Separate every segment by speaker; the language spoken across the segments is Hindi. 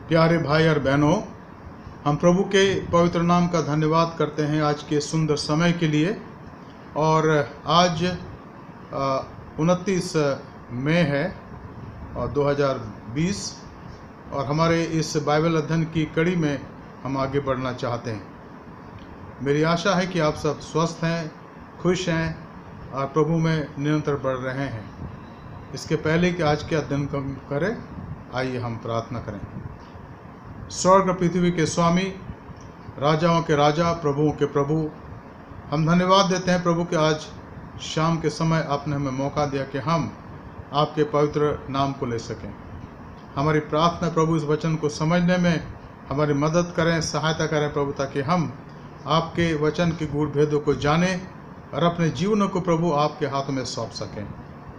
Speaker 1: प्यारे भाई और बहनों, हम प्रभु के पवित्र नाम का धन्यवाद करते हैं आज के सुंदर समय के लिए। और आज 29 मई है और 2020 और हमारे इस बाइबल अध्ययन की कड़ी में हम आगे बढ़ना चाहते हैं। मेरी आशा है कि आप सब स्वस्थ हैं, खुश हैं और प्रभु में निरंतर बढ़ रहे हैं। इसके पहले कि आज के अध्ययन करें, आइए हम प्रार्थना करें। स्वर्ग पृथ्वी के स्वामी, राजाओं के राजा, प्रभुओं के प्रभु, हम धन्यवाद देते हैं प्रभु कि आज शाम के समय आपने हमें मौका दिया कि हम आपके पवित्र नाम को ले सकें। हमारी प्रार्थना प्रभु इस वचन को समझने में हमारी मदद करें, सहायता करें प्रभु, ताकि हम आपके वचन के गूढ़ भेदों को जानें और अपने जीवनों को प्रभु आपके हाथों में सौंप सकें।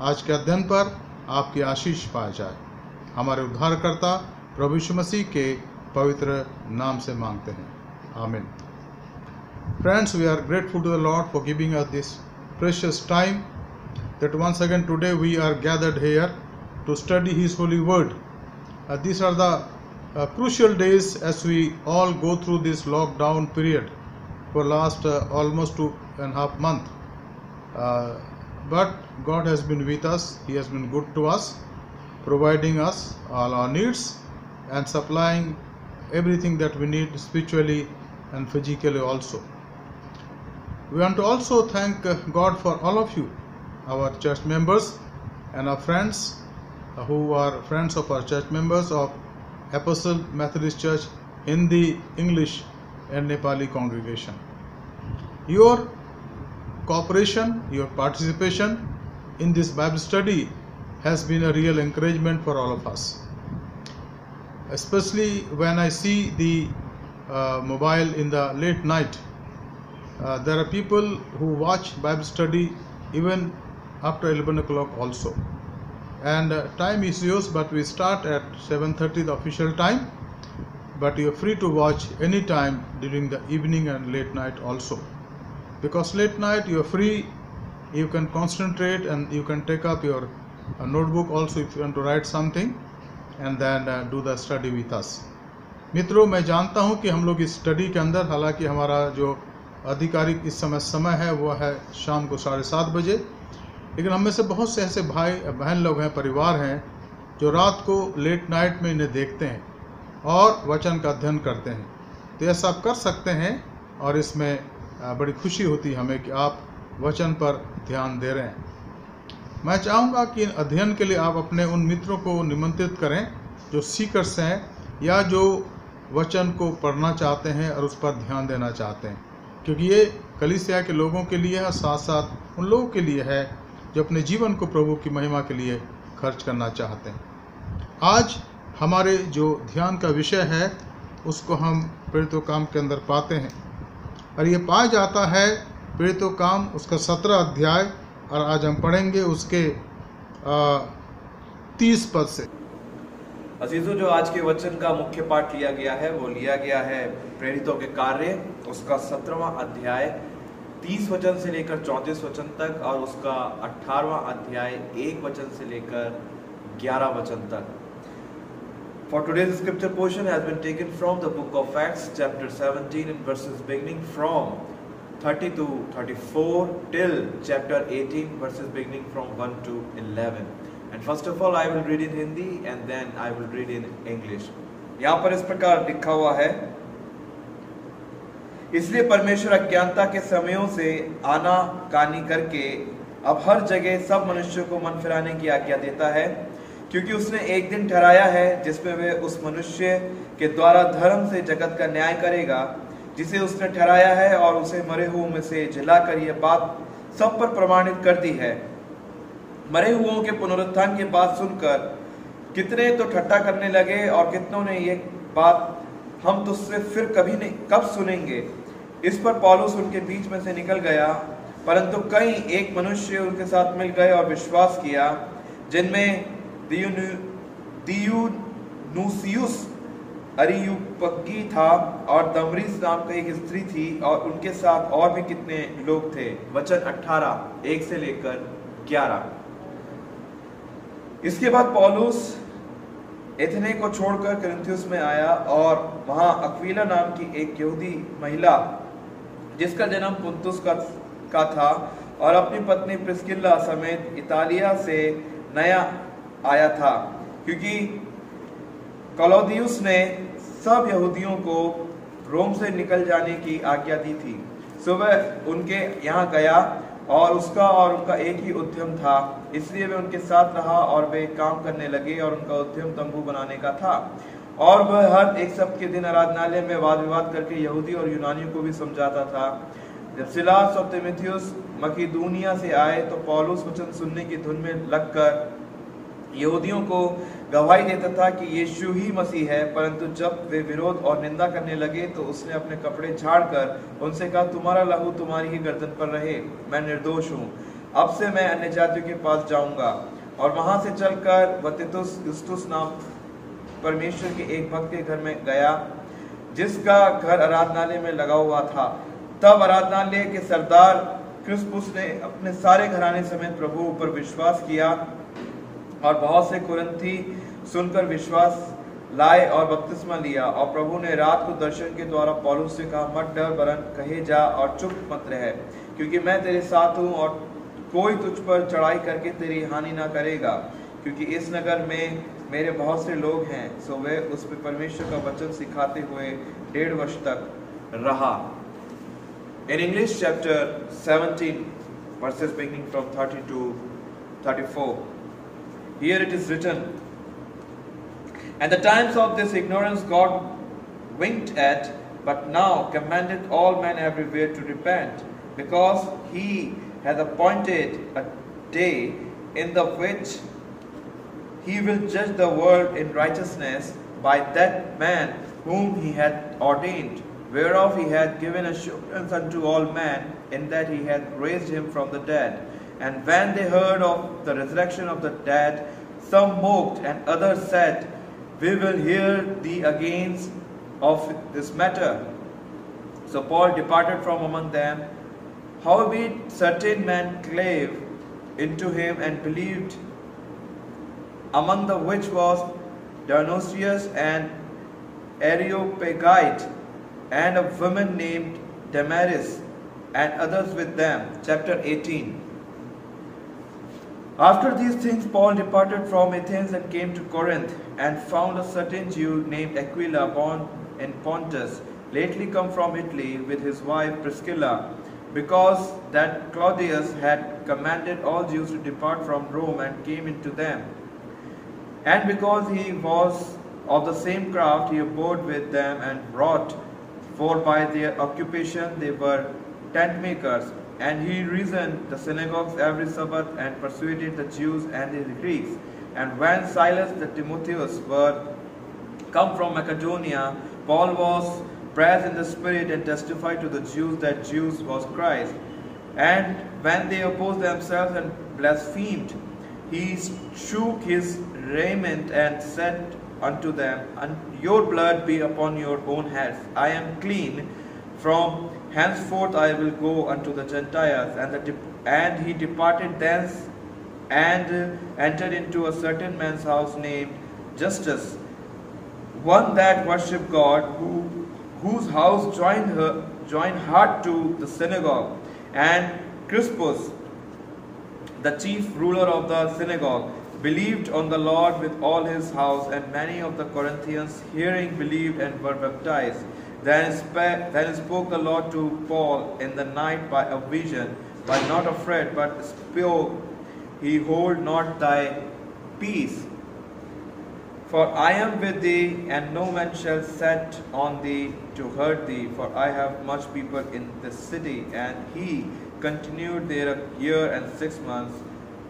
Speaker 1: आज के अध्ययन पर आपकी आशीष पाया जाए। हमारे उद्धारकर्ता प्रभु यीशु मसीह के पवित्र नाम से मांगते हैं, आमीन। Friends, we are grateful to the Lord for giving us this precious time that once again today we are gathered here to study His holy word. These are the crucial days as we all go through this lockdown period for last almost 2.5 months. But God has been with us. He has been good to us, providing us all our needs and supplying everything that we need spiritually and physically also. We want to also thank God for all of you, our church members and our friends who are friends of our church members of Apostle Methodist Church Hindi, English and Nepali congregation. Your cooperation, your participation in this Bible study has been a real encouragement for all of us. Especially when I see the mobile in the late night. There are people who watch Bible study even after 11 o'clock also. And time is yours, but we start at 7:30 the official time. But you are free to watch any time during the evening and late night also. Because late night you are free, you can concentrate and you can take up your notebook also if you want to write something. And then do the study with us. मित्रों, मैं जानता हूं कि हम लोग इस स्टडी के अंदर, हालांकि हमारा जो आधिकारिक इस समय है वो है शाम को 7:30 बजे, लेकिन हम में से बहुत से ऐसे भाई बहन लोग हैं, परिवार हैं, जो रात को लेट नाइट में इन्हें देखते हैं और वचन का अध्ययन करते हैं। तो ऐसा आप कर सकते हैं और इसमें बड़ी खुशी होती है हमें कि आप वचन पर ध्यान दे रहे हैं। मैं चाहूँगा कि अध्ययन के लिए आप अपने उन मित्रों को निमंत्रित करें जो सीकर्स हैं या जो वचन को पढ़ना चाहते हैं और उस पर ध्यान देना चाहते हैं, क्योंकि ये कलीसिया के लोगों के लिए है, साथ साथ उन लोगों के लिए है जो अपने जीवन को प्रभु की महिमा के लिए खर्च करना चाहते हैं। आज हमारे जो ध्यान का विषय है उसको हम प्रेरितों काम के अंदर पाते हैं और ये पाया जाता है प्रेरितों काम उसका 17 अध्याय और आज हम पढ़ेंगे उसके 30 पद से।
Speaker 2: अजीजों, जो आज के वचन का मुख्य पाठ लिया गया है वो लिया गया है प्रेरितों के कार्य उसका 17वां अध्याय 30 वचन से लेकर 34 वचन तक और उसका 18वां अध्याय 1 वचन से लेकर 11 वचन तक। For today's scripture portion has been taken from the book of Acts chapter 17 and verses beginning from 30 to 34 till chapter 18 verses beginning from 1 to 11. And first of all I will read in Hindi and then I will read in English. यहाँ पर इस प्रकार लिखा हुआ है, इसलिए परमेश्वर अज्ञानता के समयों से आना कानी करके अब हर जगह सब मनुष्यों को मन फिराने की आज्ञा देता है, क्योंकि उसने एक दिन ठहराया है जिसमें वे उस मनुष्य के द्वारा धर्म से जगत का न्याय करेगा जिसे उसने ठहराया है, और उसे मरे हुओं में से जिलाकर यह बात सब पर प्रमाणित कर दी है। मरे हुओं के पुनरुत्थान की बात सुनकर कितने तो ठट्ठा करने लगे और कितनों ने ये बात हम तुझसे फिर कभी नहीं कब सुनेंगे। इस पर पौलुस उनके बीच में से निकल गया, परंतु कई एक मनुष्य उनके साथ मिल गए और विश्वास किया, जिनमें दियुनुसियुस अरियुपगी था और दमरीस नाम की एक स्त्री थी और उनके साथ और भी कितने लोग थे। वचन 18 1 से लेकर 11। इसके बाद पौलुस एथेने को छोड़कर कुरिन्थुस में आया और वहां अक्विला नाम की एक यहूदी महिला जिसका जन्म पुन्तुस का था और अपनी पत्नी प्रिस्किल्ला समेत इतालिया से नया आया था, क्योंकि क्लौदियुस ने सब यहूदियों को रोम से निकल जाने की आज्ञा दी थी। सो वह उनके यहाँ गया और उसका और उनका एक ही उद्यम था, इसलिए वे उनके साथ रहा और वे काम करने लगे और उनका उद्यम तंबू बनाने का था। और वह हर एक सप्ताह के दिन आराधनालय में वाद विवाद करके यहूदी और यूनानियों को भी समझाता था। जब सिलास और तीमुथियुस मकिदुनिया से आए तो पौलुस वचन सुनने की धुन में लगकर यहूदियों को गवाही देता था कि यीशु ही मसीह है, परंतु जब वे विरोध और निंदा करने लगे तो उसने अपने कपड़े झाड़कर उनसे कहा, तुम्हारा लहू तुम्हारी ही गर्दन पर रहे, मैं निर्दोष हूँ। अब से मैं अन्य जातियों के पास जाऊंगा। और वहां से चलकर वह तीतुस युस्तुस नाम परमेश्वर के एक भक्त के घर में गया, जिसका घर आराधनालय में लगा हुआ था। तब आराधनालय के सरदार क्रिस्पुस ने अपने सारे घराने समेत प्रभु पर विश्वास किया और बहुत से कुरिन्थी सुनकर विश्वास लाए और बपतिस्मा लिया। और प्रभु ने रात को दर्शन के द्वारा पौलुस से कहा, मत डर, वरन कहे जा और चुप मत रह, क्योंकि मैं तेरे साथ हूँ और कोई तुझ पर चढ़ाई करके तेरी हानि ना करेगा, क्योंकि इस नगर में मेरे बहुत से लोग हैं। सो वे उस पर परमेश्वर का वचन सिखाते हुए 1.5 वर्ष तक रहा। In English, chapter 17, verses beginning from 30 to 34. Here it is written, and the times of this ignorance God winked at, but now commandeth all men everywhere to repent, because he hath appointed a day in the which he will judge the world in righteousness by that man whom he hath ordained, whereof he hath given assurance unto all men, in that he hath raised him from the dead. And when they heard of the resurrection of the dead, some mocked, and others said, we will hear thee against of this matter. So Paul departed from among them. Howbeit certain men clave into him and believed, among the which was Dionysius and Areopagite, and a woman named Damaris, and others with them. Chapter 18. After these things Paul departed from Athens and came to Corinth, and found a certain Jew named Aquila, born in Pontus, lately come from Italy, with his wife Priscilla, because that Claudius had commanded all Jews to depart from Rome, and came into them. And because he was of the same craft, he abode with them and wrought, for by their occupation they were tent makers. And he reasoned the synagogues every Sabbath, and persuaded the Jews and the Greeks. And when Silas and Timotheus were come from Macedonia, Paul was praised in the Spirit, and testified to the Jews that Jesus was Christ. And when they opposed themselves and blasphemed, he shook his raiment and said unto them, your blood be upon your own heads. I am clean. From henceforth I will go unto the Gentiles. And he departed thence, and entered into a certain man's house named Justus, one that worshipped God, whose house joined hard to the synagogue. And Crispus, the chief ruler of the synagogue, believed on the Lord with all his house, and many of the Corinthians hearing believed and were baptized. Then spoke the Lord to Paul in the night by a vision, but not afraid, but spoke, he hold not thy peace. For I am with thee, and no man shall set on thee to hurt thee, for I have much people in this city. And he continued there a year and 6 months,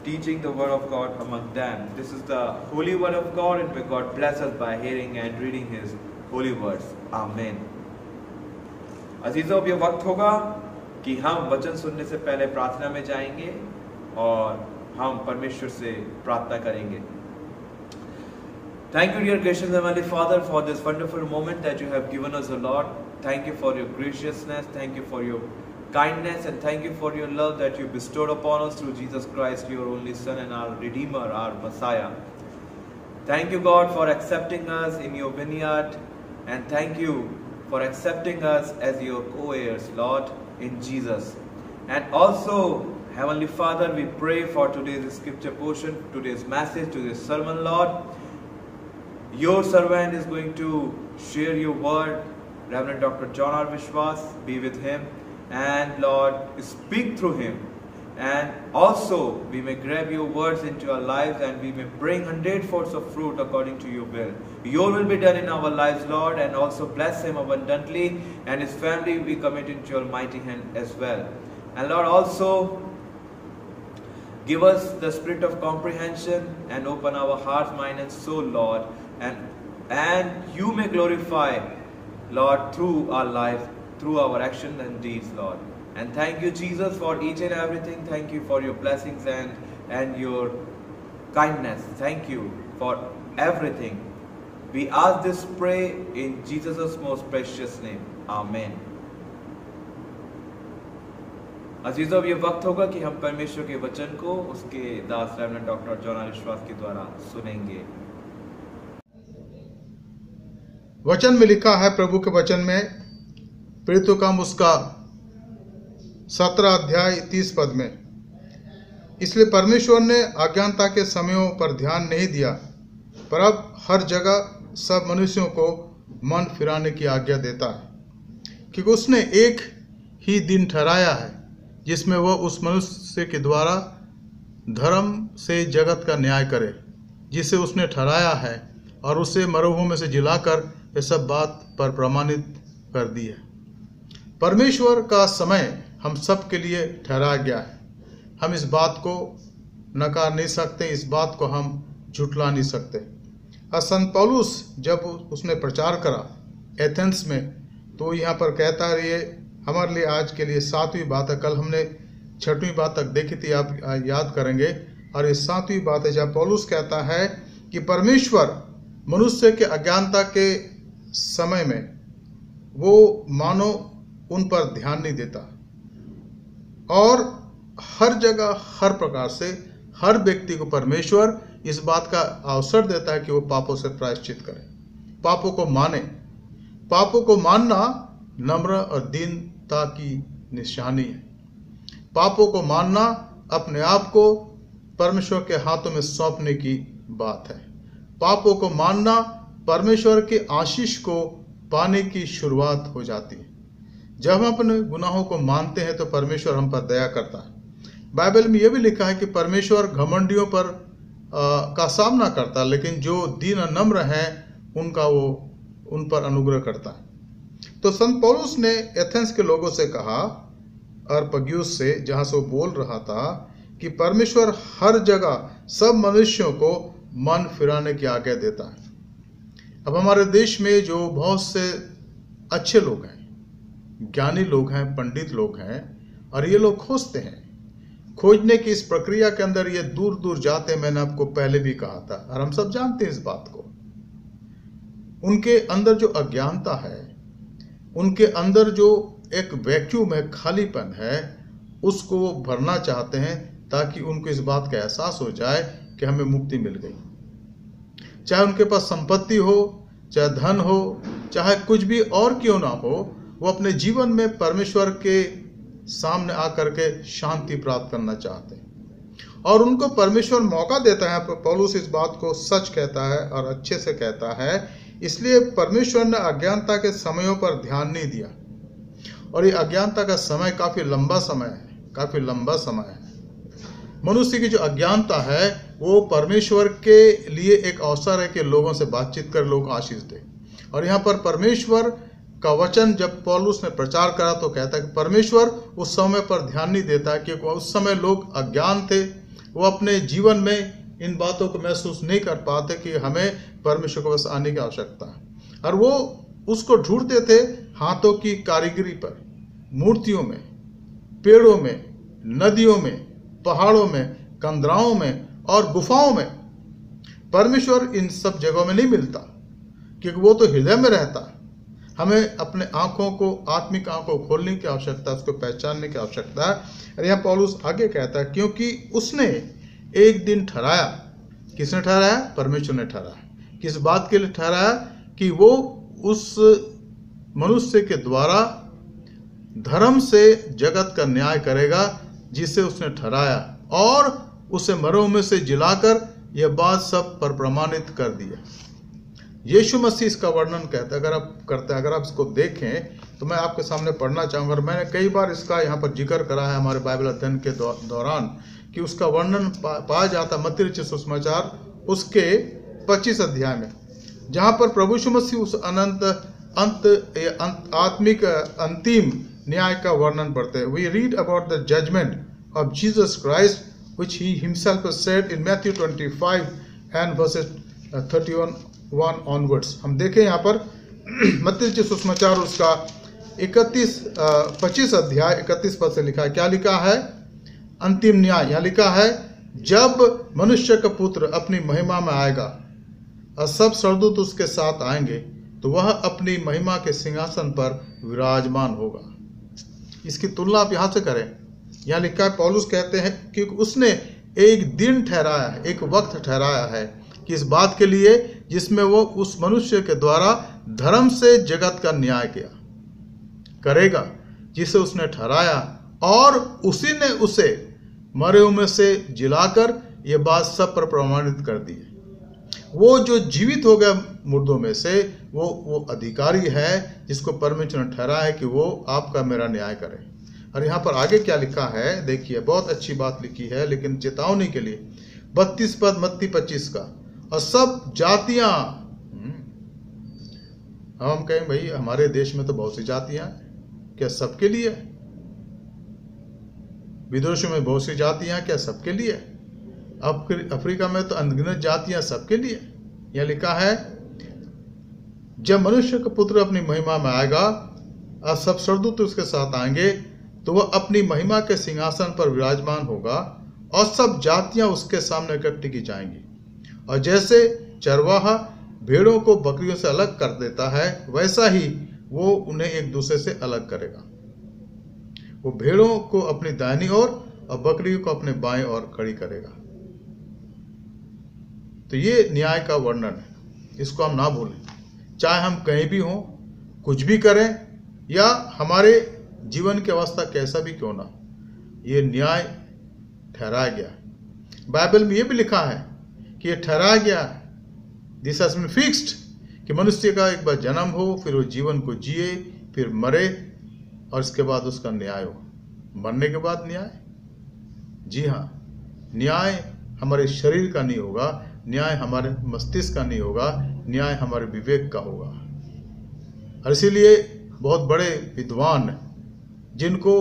Speaker 2: teaching the word of God among them. This is the holy word of God, and may God bless us by hearing and reading his holy words. Amen. अजीजों, अब ये वक्त होगा कि हम वचन सुनने से पहले प्रार्थना में जाएंगे और हम परमेश्वर से प्रार्थना करेंगे. Thank you, dear gracious Heavenly Father, for this wonderful moment that you have given us, O Lord. Thank you for your graciousness, thank you for your kindness, and thank you for your love that you bestowed upon us through Jesus Christ, your only Son and our Redeemer, our Messiah. Thank you, God, for accepting us in your vineyard, and thank you for accepting us as your co-heirs, Lord, in Jesus. And also, Heavenly Father, we pray for today's scripture portion, today's message, today's sermon, Lord. Your servant is going to share your word. Reverend Dr. John R. Vishwas, be with him, and Lord, speak through him. And also, we may grab your words into our lives, and we may bring 100-fold of fruit according to your will. Your will be done in our lives, Lord, and also bless him abundantly, and his family we commit into your mighty hand as well. And Lord, also give us the spirit of comprehension and open our heart, mind, and soul, Lord, and you may glorify, Lord, through our life, through our actions and deeds, Lord. And thank you, Jesus, for each and everything. Thank you for your blessings and your kindness. Thank you for everything. We ask this, pray in Jesus' most precious name. Amen. अजीजों, ये वक्त होगा कि हम परमेश्वर के वचन को उसके दास रेवरेंड डॉक्टर जॉन आर विश्वास के द्वारा सुनेंगे।
Speaker 1: वचन में लिखा है, प्रभु के वचन में, प्रेरितों का काम उसका 17 अध्याय 30 पद में, इसलिए परमेश्वर ने अज्ञानता के समयों पर ध्यान नहीं दिया, पर अब हर जगह सब मनुष्यों को मन फिराने की आज्ञा देता है, क्योंकि उसने एक ही दिन ठहराया है जिसमें वह उस मनुष्य के द्वारा धर्म से जगत का न्याय करे, जिसे उसने ठहराया है, और उसे मरुभूमि से जिलाकर ये सब बात पर प्रमाणित कर दी है। परमेश्वर का समय हम सब के लिए ठहराया गया है। हम इस बात को नकार नहीं सकते, इस बात को हम झुठला नहीं सकते। और संत पौलुस जब उसने प्रचार करा एथेंस में, तो यहाँ पर कहता है, ये हमारे लिए आज के लिए 7वीं बात है। कल हमने 6वीं बात तक देखी थी, आप याद करेंगे। और ये 7वीं बात है जहाँ पौलुस कहता है कि परमेश्वर मनुष्य के अज्ञानता के समय में वो मानो उन पर ध्यान नहीं देता, और हर जगह हर प्रकार से हर व्यक्ति को परमेश्वर इस बात का अवसर देता है कि वो पापों से प्रायश्चित करे, पापों को माने। पापों को मानना नम्र और दीनता की निशानी है। पापों को मानना अपने आप को परमेश्वर के हाथों में सौंपने की बात है। पापों को मानना परमेश्वर के आशीष को पाने की शुरुआत हो जाती है। जब हम अपने गुनाहों को मानते हैं तो परमेश्वर हम पर दया करता है। बाइबल में यह भी लिखा है कि परमेश्वर घमंडियों पर का सामना करता है, लेकिन जो दीन और नम्र हैं उनका वो उन पर अनुग्रह करता है। तो संत पौलुस ने एथेंस के लोगों से कहा, अरपग्युस से, जहां से वो बोल रहा था, कि परमेश्वर हर जगह सब मनुष्यों को मन फिराने की आज्ञा देता है। अब हमारे देश में जो बहुत से अच्छे लोग हैं, ज्ञानी लोग हैं, पंडित लोग हैं, और ये लोग खोजते हैं। खोजने की इस प्रक्रिया के अंदर ये दूर दूर जाते हैं। मैंने आपको पहले भी कहा था, और हम सब जानते हैं इस बात को। उनके अंदर जो अज्ञानता है, उनके अंदर जो एक वैक्यूम है, खालीपन है, उसको वो भरना चाहते हैं, ताकि उनको इस बात का एहसास हो जाए कि हमें मुक्ति मिल गई। चाहे उनके पास संपत्ति हो, चाहे धन हो, चाहे कुछ भी और क्यों ना हो, वो अपने जीवन में परमेश्वर के सामने आकर के शांति प्राप्त करना चाहते हैं, और उनको परमेश्वर मौका देता है। पौलुस इस बात को सच कहता है और अच्छे से कहता है। इसलिए परमेश्वर ने अज्ञानता के समयों पर ध्यान नहीं दिया, और ये अज्ञानता का समय काफी लंबा समय है, काफी लंबा समय है। मनुष्य की जो अज्ञानता है वो परमेश्वर के लिए एक अवसर है कि लोगों से बातचीत कर लोगों को आशीष दे। और यहाँ पर परमेश्वर का वचन जब पौलुस ने प्रचार करा तो कहता है कि परमेश्वर उस समय पर ध्यान नहीं देता, क्योंकि उस समय लोग अज्ञान थे। वो अपने जीवन में इन बातों को महसूस नहीं कर पाते कि हमें परमेश्वर के पास आने की आवश्यकता है, और वो उसको ढूंढते थे हाथों की कारीगरी पर, मूर्तियों में, पेड़ों में, नदियों में, पहाड़ों में, कंदराओं में और गुफाओं में। परमेश्वर इन सब जगहों में नहीं मिलता, क्योंकि वो तो हृदय में रहता है। हमें अपने आंखों को, आत्मिक आंखों को खोलने की आवश्यकता है, उसको पहचानने की आवश्यकता है। और यहाँ पौलुस आगे कहता है, क्योंकि उसने एक दिन ठहराया किसने ठहराया? परमेश्वर ने ठहराया। किस बात के लिए ठहराया? कि वो उस मनुष्य के द्वारा धर्म से जगत का न्याय करेगा जिसे उसने ठहराया, और उसे मरों में से जिलाकर यह बात सब पर प्रमाणित कर दिया। यीशु मसीह इसका वर्णन अगर आप इसको देखें तो मैं आपके सामने पढ़ना चाहूँगा, और मैंने कई बार इसका यहाँ पर जिक्र करा है हमारे बाइबल अध्ययन के दौरान, कि उसका वर्णन पाया जाता मत्ती रचित सुसमाचार उसके 25 अध्याय में, जहाँ पर प्रभु यीशु मसीह उस आत्मिक अंतिम न्याय का वर्णन पढ़ते हैं। We read about the judgement of Jesus Christ which he himself has said in Matthew 25 and verses 31 onwards। हम देखें यहाँ पर मत्ती रचित सुसमाचार उसका 25 अध्याय 31 पद से लिखा है। क्या लिखा है? अंतिम न्याय। यहाँ लिखा है, जब मनुष्य का पुत्र अपनी महिमा में आएगा और सब स्वर्गदूत उसके साथ आएंगे, तो वह अपनी महिमा के सिंहासन पर विराजमान होगा। इसकी तुलना आप यहाँ से करें। यहाँ लिखा है, पौलुस कहते हैं कि उसने एक दिन ठहराया है, एक वक्त ठहराया है, कि इस बात के लिए जिसमें वो उस मनुष्य के द्वारा धर्म से जगत का न्याय करेगा जिसे उसने ठहराया, और उसी ने उसे मरे हुए में से जिलाकर ये बात सब पर प्रमाणित कर दी। वो जो जीवित हो गया मुर्दों में से, वो अधिकारी है जिसको परमेश्वर ने ठहराया है कि वो आपका मेरा न्याय करे। और यहाँ पर आगे क्या लिखा है देखिए, बहुत अच्छी बात लिखी है, लेकिन चेतावनी के लिए 32 पद मत्ती 25 का, और सब जातियां, हम कहें भाई हमारे देश में तो बहुत सी जातियां हैं, क्या सबके लिए? विदेशों में बहुत सी जातियां, क्या सबके लिए? अफ्रीका में तो अनगिनत जातियां, सबके लिए। यह लिखा है, जब मनुष्य का पुत्र अपनी महिमा में आएगा और सब स्वर्गदूत उसके साथ आएंगे, तो वह अपनी महिमा के सिंहासन पर विराजमान होगा, और सब जातियां उसके सामने इकट्ठी की जाएंगी। और जैसे चरवाहा भेड़ों को बकरियों से अलग कर देता है, वैसा ही वो उन्हें एक दूसरे से अलग करेगा। वो भेड़ों को अपनी दाहिनी ओर और बकरियों को अपने बाएं ओर खड़ी करेगा। तो ये न्याय का वर्णन है, इसको हम ना भूलें। चाहे हम कहीं भी हों, कुछ भी करें, या हमारे जीवन की अवस्था कैसा भी क्यों ना, ये न्याय ठहराया गया। बाइबल में ये भी लिखा है कि ये ठहराया गया, दिस हैज बीन फिक्स्ड, कि मनुष्य का एक बार जन्म हो, फिर वो जीवन को जिए, फिर मरे, और इसके बाद उसका न्याय हो। मरने के बाद न्याय? जी हाँ, न्याय हमारे शरीर का नहीं होगा, न्याय हमारे मस्तिष्क का नहीं होगा, न्याय हमारे विवेक का होगा। और इसीलिए बहुत बड़े विद्वान जिनको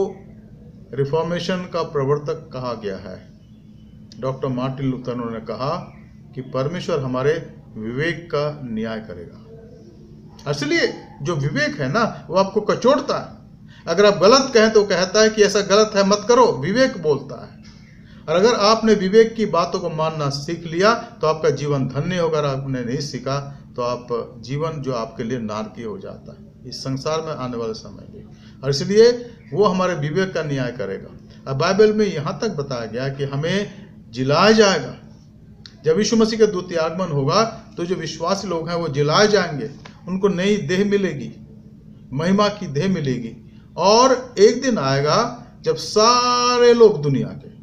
Speaker 1: रिफॉर्मेशन का प्रवर्तक कहा गया है, डॉक्टर मार्टिन लूथर, उन्होंने कहा कि परमेश्वर हमारे विवेक का न्याय करेगा। इसलिए जो विवेक है ना, वो आपको कचोड़ता है। अगर आप गलत कहें तो कहता है कि ऐसा गलत है मत करो, विवेक बोलता है। और अगर आपने विवेक की बातों को मानना सीख लिया तो आपका जीवन धन्य होगा। अगर आपने नहीं सीखा तो आप जीवन जो आपके लिए नारकीय हो जाता है इस संसार में आने वाले समय में। और इसलिए वो हमारे विवेक का न्याय करेगा। अब बाइबल में यहाँ तक बताया गया कि हमें जिलाया जाएगा। जब यीशु मसीह का द्वितीय आगमन होगा तो जो विश्वासी लोग हैं वो जिलाए जाएंगे, उनको नई देह मिलेगी, महिमा की देह मिलेगी। और एक दिन आएगा जब सारे लोग दुनिया के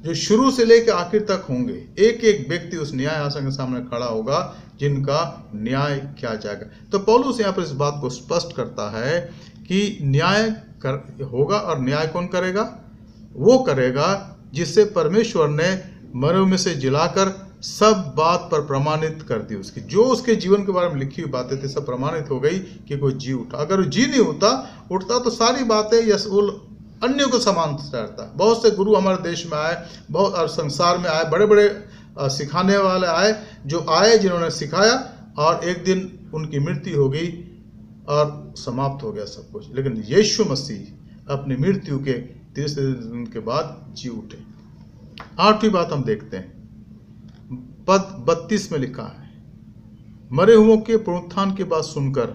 Speaker 1: जो शुरू से लेकर आखिर तक होंगे, एक एक व्यक्ति उस न्याय आसन के सामने खड़ा होगा जिनका न्याय किया जाएगा। तो पौलुस यहाँ पर इस बात को स्पष्ट करता है कि न्याय होगा, और न्याय कौन करेगा? वो करेगा जिससे परमेश्वर ने मरे में से जिलाकर सब बात पर प्रमाणित कर दी। उसकी जो उसके जीवन के बारे में लिखी हुई बातें थी सब प्रमाणित हो गई कि कोई जी उठा। अगर वो जी नहीं उठता तो सारी बातें अन्यों को समान ठहरता। बहुत से गुरु हमारे देश में आए, बहुत और संसार में आए, बड़े बड़े सिखाने वाले आए, जो आए जिन्होंने सिखाया, और एक दिन उनकी मृत्यु हो गई और समाप्त हो गया सब कुछ। लेकिन यीशु मसीह अपनी मृत्यु के तीसरे दिन के बाद जी उठे। आठवीं बात हम देखते हैं, पद 32 में लिखा है, मरे हुओं के पुनरुत्थान की बात सुनकर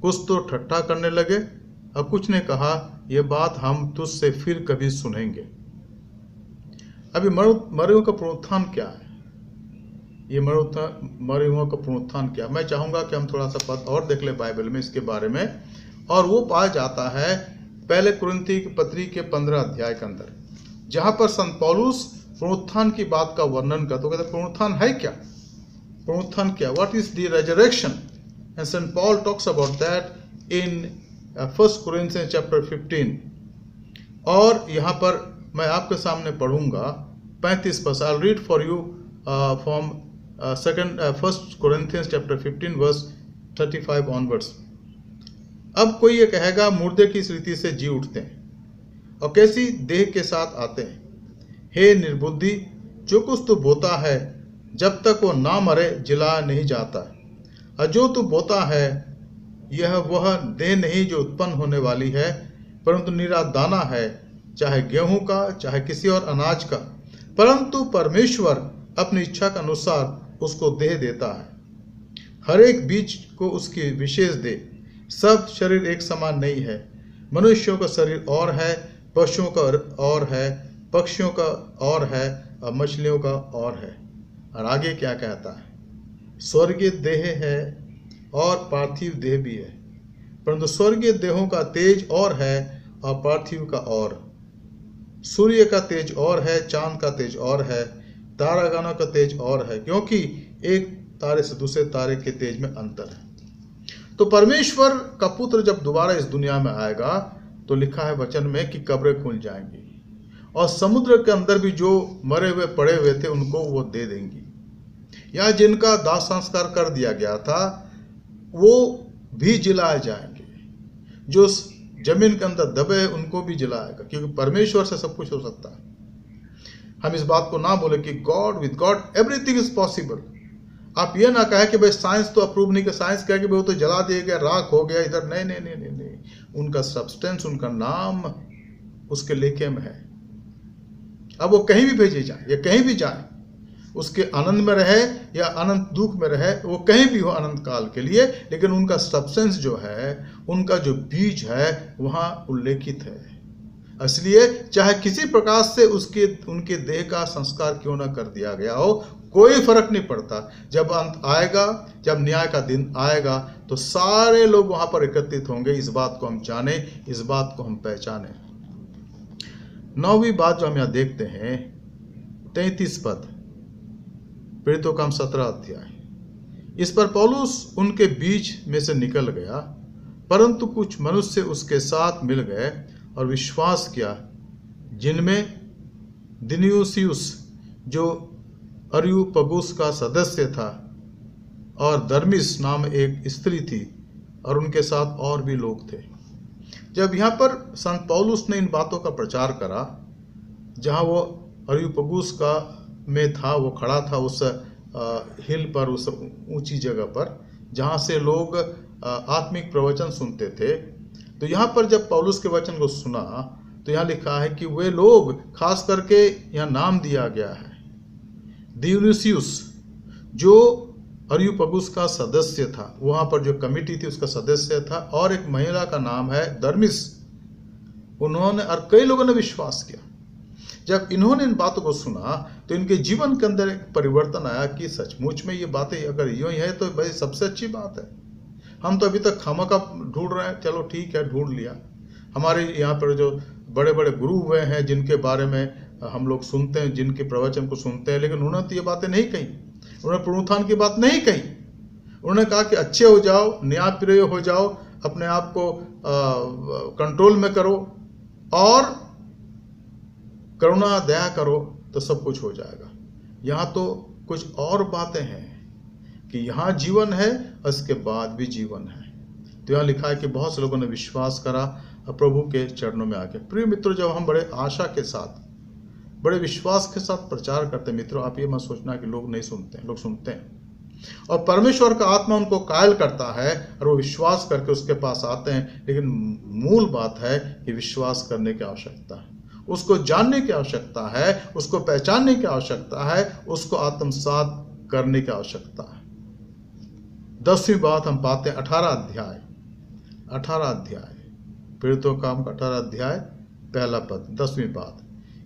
Speaker 1: कुछ तो ठट्ठा करने लगे और कुछ ने कहा, यह बात हम तुझसे फिर कभी सुनेंगे। अभी मरे हुओं का पुनरुत्थान क्या है? ये मरे हुओं का पुनरुत्थान क्या। मैं चाहूँगा कि हम थोड़ा सा पद और देख ले बाइबल में इसके बारे में, और वो पाया जाता है पहले कुरिन्थी की पत्री के 15 अध्याय के अंदर, जहाँ पर संत पौलुस पुनरुत्थान की बात का वर्णन करते, तो कहते पुनरुत्थान है क्या, पुनरुत्थान क्या, what is the resurrection, and Saint Paul talks about that in 1 Corinthians chapter 15। और यहाँ पर मैं आपके सामने पढ़ूंगा 35 पद। I read for you from 1 Corinthians chapter 15 verse 35 onwards। अब कोई ये कहेगा मुर्दे किस रीति से जी उठते हैं और कैसी देह के साथ आते हैं। हे निर्बुद्धि, जो कुछ तू बोता है जब तक वो ना मरे जिला नहीं जाता, और जो तू बोता है यह वह देह नहीं जो उत्पन्न होने वाली है, परंतु निरा दाना है, चाहे गेहूं का चाहे किसी और अनाज का, परंतु परमेश्वर अपनी इच्छा के अनुसार उसको देह देता है। हर एक बीज को उसकी विशेष दे। सब शरीर एक समान नहीं है। मनुष्यों का शरीर और है, पशुओं का और है, पक्षियों का और है, और मछलियों का और है। और आगे क्या कहता है, स्वर्गीय देह है और पार्थिव देह भी है, परंतु स्वर्गीय देहों का तेज और है और पार्थिव का और। सूर्य का तेज और है, चांद का तेज और है, तारागणों का तेज और है, क्योंकि एक तारे से दूसरे तारे के तेज में अंतर है। तो परमेश्वर का पुत्र जब दोबारा इस दुनिया में आएगा तो लिखा है वचन में कि कब्रें खुल जाएंगी, और समुद्र के अंदर भी जो मरे हुए पड़े हुए थे उनको वो दे देंगी, या जिनका दाह संस्कार कर दिया गया था वो भी जिलाए जाएंगे, जो जमीन के अंदर दबे हैं उनको भी जिलाएगा, क्योंकि परमेश्वर से सब कुछ हो सकता है। हम इस बात को ना बोले कि with God everything is possible. आप ये ना कहे कि भाई साइंस तो अप्रूव नहीं कर, साइंस कहे कि भाई वो तो जला दिया गया, राख हो गया इधर, नहीं नहीं नहीं नहीं नहीं, उनका सब्सटेंस, उनका नाम उसके लेखे में है। अब वो कहीं भी भेजे जाए या कहीं भी जाए, उसके आनंद में रहे या अनंत दुख में रहे, वो कहीं भी हो अनंत काल के लिए, लेकिन उनका सब्सटेंस जो है, उनका जो बीज है वहाँ उल्लेखित है। इसलिए चाहे किसी प्रकार से उनके देह का संस्कार क्यों ना कर दिया गया हो, कोई फर्क नहीं पड़ता। जब अंत आएगा, जब न्याय का दिन आएगा, तो सारे लोग वहां पर एकत्रित होंगे। इस बात को हम जाने, इस बात को हम पहचाने। 9वीं बात जो हम यहाँ देखते हैं 33 पद, प्रेरितों का 17 अध्याय। इस पर पौलुस उनके बीच में से निकल गया, परंतु कुछ मनुष्य उसके साथ मिल गए और विश्वास किया, जिनमें दिनुसियुस जो अरियुपगुस का सदस्य था और दर्मिस नाम एक स्त्री थी, और उनके साथ और भी लोग थे। जब यहाँ पर संत पौलुस ने इन बातों का प्रचार करा, जहाँ वो अरियुपगुस का में था, वो खड़ा था उस हिल पर, उस ऊंची जगह पर जहाँ से लोग आत्मिक प्रवचन सुनते थे। तो यहाँ पर जब पौलुस के वचन को सुना तो यहाँ लिखा है कि वे लोग, खास करके यहाँ नाम दिया गया है दिनुसियुस जो अरियुपगुस का सदस्य था, वहां पर जो कमिटी थी उसका सदस्य था, और एक महिला का नाम है दर्मिस। उन्होंने और कई लोगों ने विश्वास किया। जब इन्होंने इन बातों को सुना तो इनके जीवन के अंदर एक परिवर्तन आया कि सचमुच में ये बातें अगर यूं ही है तो भाई सबसे अच्छी बात है। हम तो अभी तक खामखा ढूंढ रहे हैं, चलो ठीक है ढूंढ लिया। हमारे यहाँ पर जो बड़े बड़े गुरु हुए हैं जिनके बारे में हम लोग सुनते हैं, जिनके प्रवचन को सुनते हैं, लेकिन उन्होंने तो ये बातें नहीं कही, उन्होंने पुनरुत्थान की बात नहीं कही। उन्होंने कहा कि अच्छे हो जाओ, न्यायप्रिय हो जाओ, अपने आप को कंट्रोल में करो और करुणा दया करो तो सब कुछ हो जाएगा। यहाँ तो कुछ और बातें हैं कि यहाँ जीवन है, उसके बाद भी जीवन है। तो यहाँ लिखा है कि बहुत से लोगों ने विश्वास करा और प्रभु के चरणों में आके। प्रिय मित्रों, जब हम बड़े आशा के साथ, बड़े विश्वास के साथ प्रचार करते हैं, मित्रों आप ये मत सोचना कि लोग नहीं सुनते हैं, लोग सुनते हैं। और परमेश्वर का आत्मा उनको कायल करता है और वो विश्वास करके उसके पास आते हैं। लेकिन मूल बात है कि विश्वास करने की आवश्यकता है, उसको जानने की आवश्यकता है, उसको पहचानने की आवश्यकता है, उसको आत्मसात करने की आवश्यकता है। 10वीं बात हम पाते हैं 18 अध्याय प्रेरितों का 18 अध्याय 1 पद, 10वीं बात।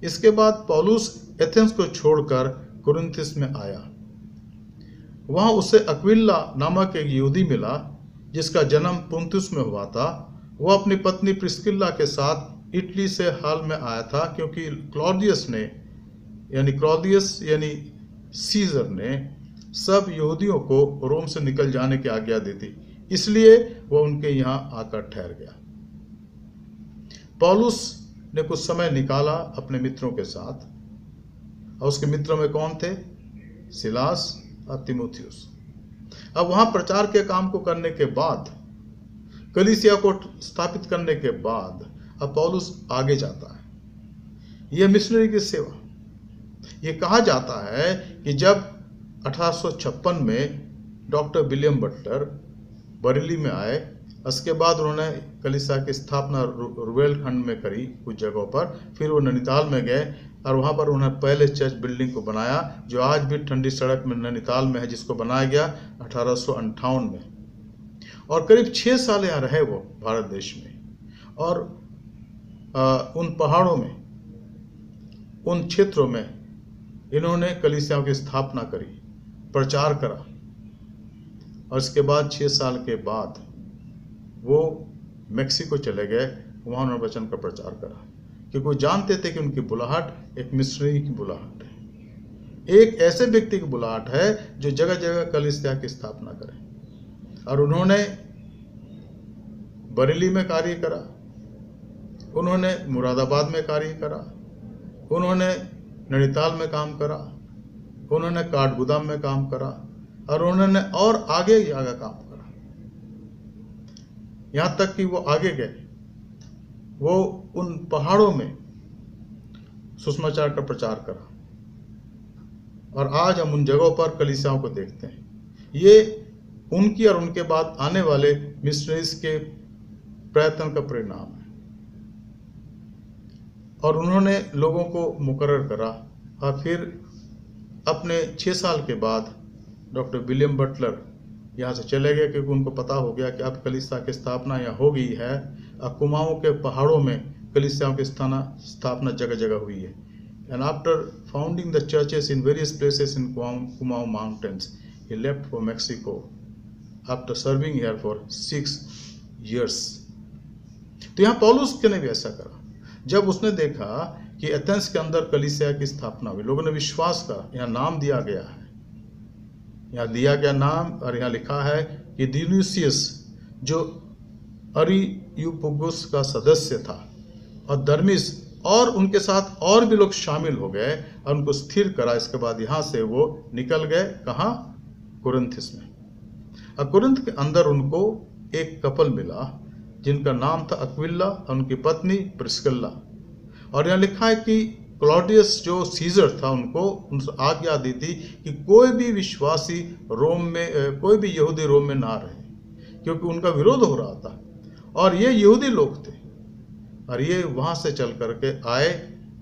Speaker 1: इसके बाद पौलुस एथेंस को छोड़कर कुरिन्थुस में आया। वहाँ उसे अक्विला नामक एक यहूदी मिला जिसका जन्म पुंतुस में हुआ था। वह अपनी पत्नी प्रिस्किल्ला के साथ इटली से हाल में आया था, क्योंकि क्लॉडियस यानी सीजर ने सब यहूदियों को रोम से निकल जाने की आज्ञा दी थी, इसलिए वह उनके यहाँ आकर ठहर गया। पौलुस ने कुछ समय निकाला अपने मित्रों के साथ, और उसके मित्रों में कौन थे? सिलास और तीमुथियुस। अब वहां प्रचार के काम को करने के बाद, कलीसिया को स्थापित करने के बाद, अब पौलुस आगे जाता है। यह मिशनरी की सेवा। यह कहा जाता है कि जब 1856 में डॉक्टर विलियम बटलर बरेली में आए, उसके बाद उन्होंने कलीसिया की स्थापना रुवेलखंड में करी कुछ जगहों पर, फिर वो नैनीताल में गए और वहाँ पर उन्होंने पहले चर्च बिल्डिंग को बनाया जो आज भी ठंडी सड़क में नैनीताल में है, जिसको बनाया गया 1858 में। और करीब 6 साल यहाँ रहे वो भारत देश में, और उन पहाड़ों में, उन क्षेत्रों में इन्होंने कलीसियाओं की स्थापना करी, प्रचार करा। और इसके बाद 6 साल के बाद वो मेक्सिको चले गए, वहाँ उन्होंने वचन का प्रचार करा, क्योंकि वो जानते थे कि उनकी बुलाहट एक मिशनरी की बुलाहट है, एक ऐसे व्यक्ति की बुलाहट है जो जगह जगह कलीसिया की स्थापना करे। और उन्होंने बरेली में कार्य करा, उन्होंने मुरादाबाद में कार्य करा, उन्होंने नैनीताल में काम करा, उन्होंने काठगोदाम में काम करा, और उन्होंने और आगे काम करा। यहाँ तक कि वो आगे गए, वो उन पहाड़ों में सुसमाचार का प्रचार करा। और आज हम उन जगहों पर कलीसियाओं को देखते हैं। ये उनकी और उनके बाद आने वाले मिशनरीज के प्रयत्न का परिणाम है। और उन्होंने लोगों को मुकर्रर करा, और फिर अपने 6 साल के बाद डॉक्टर विलियम बटलर यहाँ से चले गए, क्योंकि उनको पता हो गया कि अब कलीसिया की स्थापना यहाँ हो गई है। कुमाऊं के पहाड़ों में कलीसियाओं की स्थापना जगह जगह हुई है। And after founding the churches in various places in Kumaon mountains, he left for Mexico after serving here for 6 years। तो यहाँ पौलुस ने भी ऐसा करा। जब उसने देखा कि एथेंस के अंदर कलीसिया की स्थापना हुई, लोगों ने विश्वास करा, यहाँ नाम दिया गया है, यहाँ दिया गया नाम, और यहाँ लिखा है कि दिनुसियस जो अरियुपगुस का सदस्य था, और दर्मिस, और उनके साथ और भी लोग शामिल हो गए और उनको स्थिर करा। इसके बाद यहाँ से वो निकल गए, कहाँ? कुरिन्थिस में। और कुरिन्थ के अंदर उनको एक कपल मिला जिनका नाम था अक्विला और उनकी पत्नी प्रिस्किल्ला। और यहाँ लिखा है कि क्लॉडियस जो सीजर था उनसे आज्ञा दी थी कि कोई भी विश्वासी रोम में, कोई भी यहूदी रोम में ना रहे, क्योंकि उनका विरोध हो रहा था। और ये यहूदी लोग थे, और ये वहाँ से चल करके आए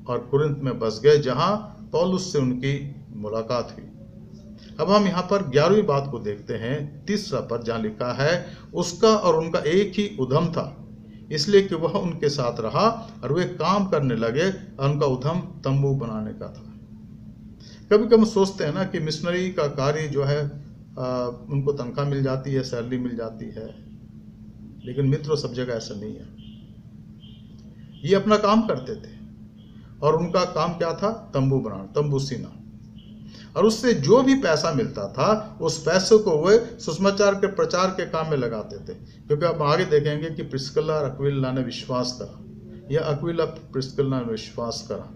Speaker 1: और कुरिन्थ में बस गए, जहाँ पौलुस से उनकी मुलाकात हुई। अब हम यहाँ पर 11वीं बात को देखते हैं, तीसरा पद, जहाँ लिखा है उसका और उनका एक ही उद्यम था, इसलिए कि वह उनके साथ रहा और वे काम करने लगे, और उनका उद्यम तंबू बनाने का था। कभी कभी सोचते हैं ना कि मिशनरी का कार्य जो है उनको तनख्वाह मिल जाती है, सैलरी मिल जाती है, लेकिन मित्रों सब जगह ऐसा नहीं है। ये अपना काम करते थे, और उनका काम क्या था? तंबू बनाना, तंबू सीना। और उससे जो भी पैसा मिलता था उस पैसे को वे सुसमाचार के प्रचार के काम में लगाते थे। क्योंकि आप आगे देखेंगे कि प्रिस्किल्ला और अक्विला ने विश्वास करा, या अक्विला प्रिस्किल्ला ने विश्वास करा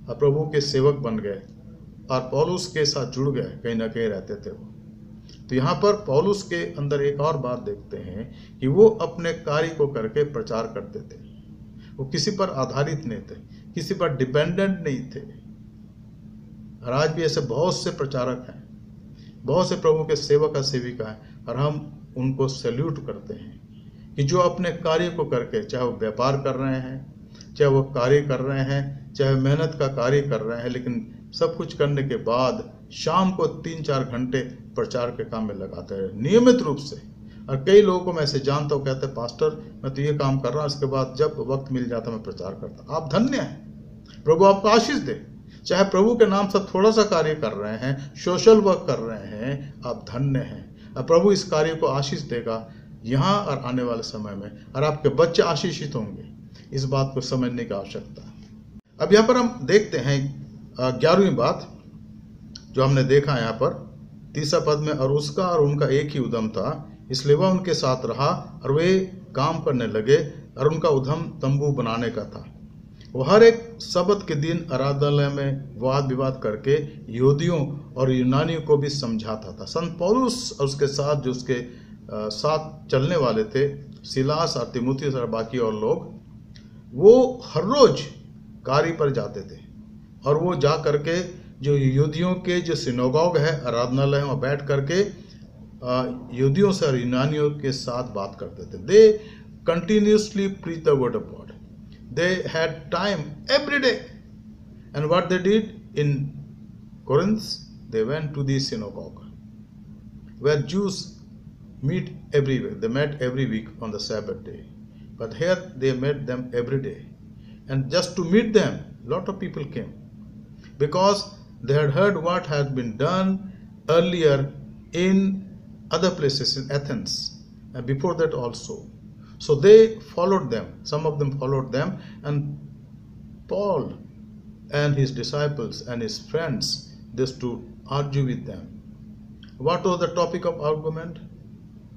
Speaker 1: और प्रभु के सेवक बन गए, और पौलुस के साथ जुड़ गए, कहीं ना कहीं रहते थे वो। तो यहाँ पर पौलुस के अंदर एक और बात देखते हैं कि वो अपने कार्य को करके प्रचार करते थे। वो किसी पर आधारित नहीं थे, किसी पर डिपेंडेंट नहीं थे। और आज भी ऐसे बहुत से प्रचारक हैं, बहुत से प्रभु के सेवक और सेविका हैं, और हम उनको सैल्यूट करते हैं कि जो अपने कार्य को करके, चाहे वो व्यापार कर रहे हैं, चाहे वो कार्य कर रहे हैं, चाहे मेहनत का कार्य कर रहे हैं, लेकिन सब कुछ करने के बाद शाम को 3-4 घंटे प्रचार के काम में लगाते हैं नियमित रूप से। और कई लोगों को मैं ऐसे जानता हूँ, कहते हैं पास्टर मैं तो ये काम कर रहा हूँ, इसके बाद जब वक्त मिल जाता मैं प्रचार करता। आप धन्य हैं, प्रभु आपको आशीष दे। चाहे प्रभु के नाम से थोड़ा सा कार्य कर रहे हैं, सोशल वर्क कर रहे हैं, आप धन्य हैं। अब प्रभु इस कार्य को आशीष देगा यहाँ और आने वाले समय में, और आपके बच्चे आशीषित होंगे। इस बात को समझने की आवश्यकता है। अब यहाँ पर हम देखते हैं 11वीं बात जो हमने देखा यहाँ पर 30 पद में, और उसका और उनका एक ही उद्यम था, इसलिए वह उनके साथ रहा और वे काम करने लगे, और उनका उद्यम तंबू बनाने का था। वो हर एक सब्त के दिन आराधनालय में वाद विवाद करके यहूदियों और यूनानियों को भी समझाता था। संत पौलुस और उसके साथ जो उसके साथ चलने वाले थे, सिलास और तीमुथियुस और बाकी और लोग, वो हर रोज कार्य पर जाते थे, और वो जा करके जो यहूदियों के जो सिनोगोग है, आराधनालय है, वहाँ बैठ करके यहूदियों से और यूनानियों के साथ बात करते थे। They continuously preach the word of God. They had time every day, and what they did in Corinth, they went to the synagogue where Jews meet everywhere. They met every week on the Sabbath day, but here they met them every day, and just to meet them, lot of people came because they had heard what had been done earlier in other places in Athens and before that also. So they followed them. Some of them followed them, and Paul and his disciples and his friends, they used to argue with them. What was the topic of argument?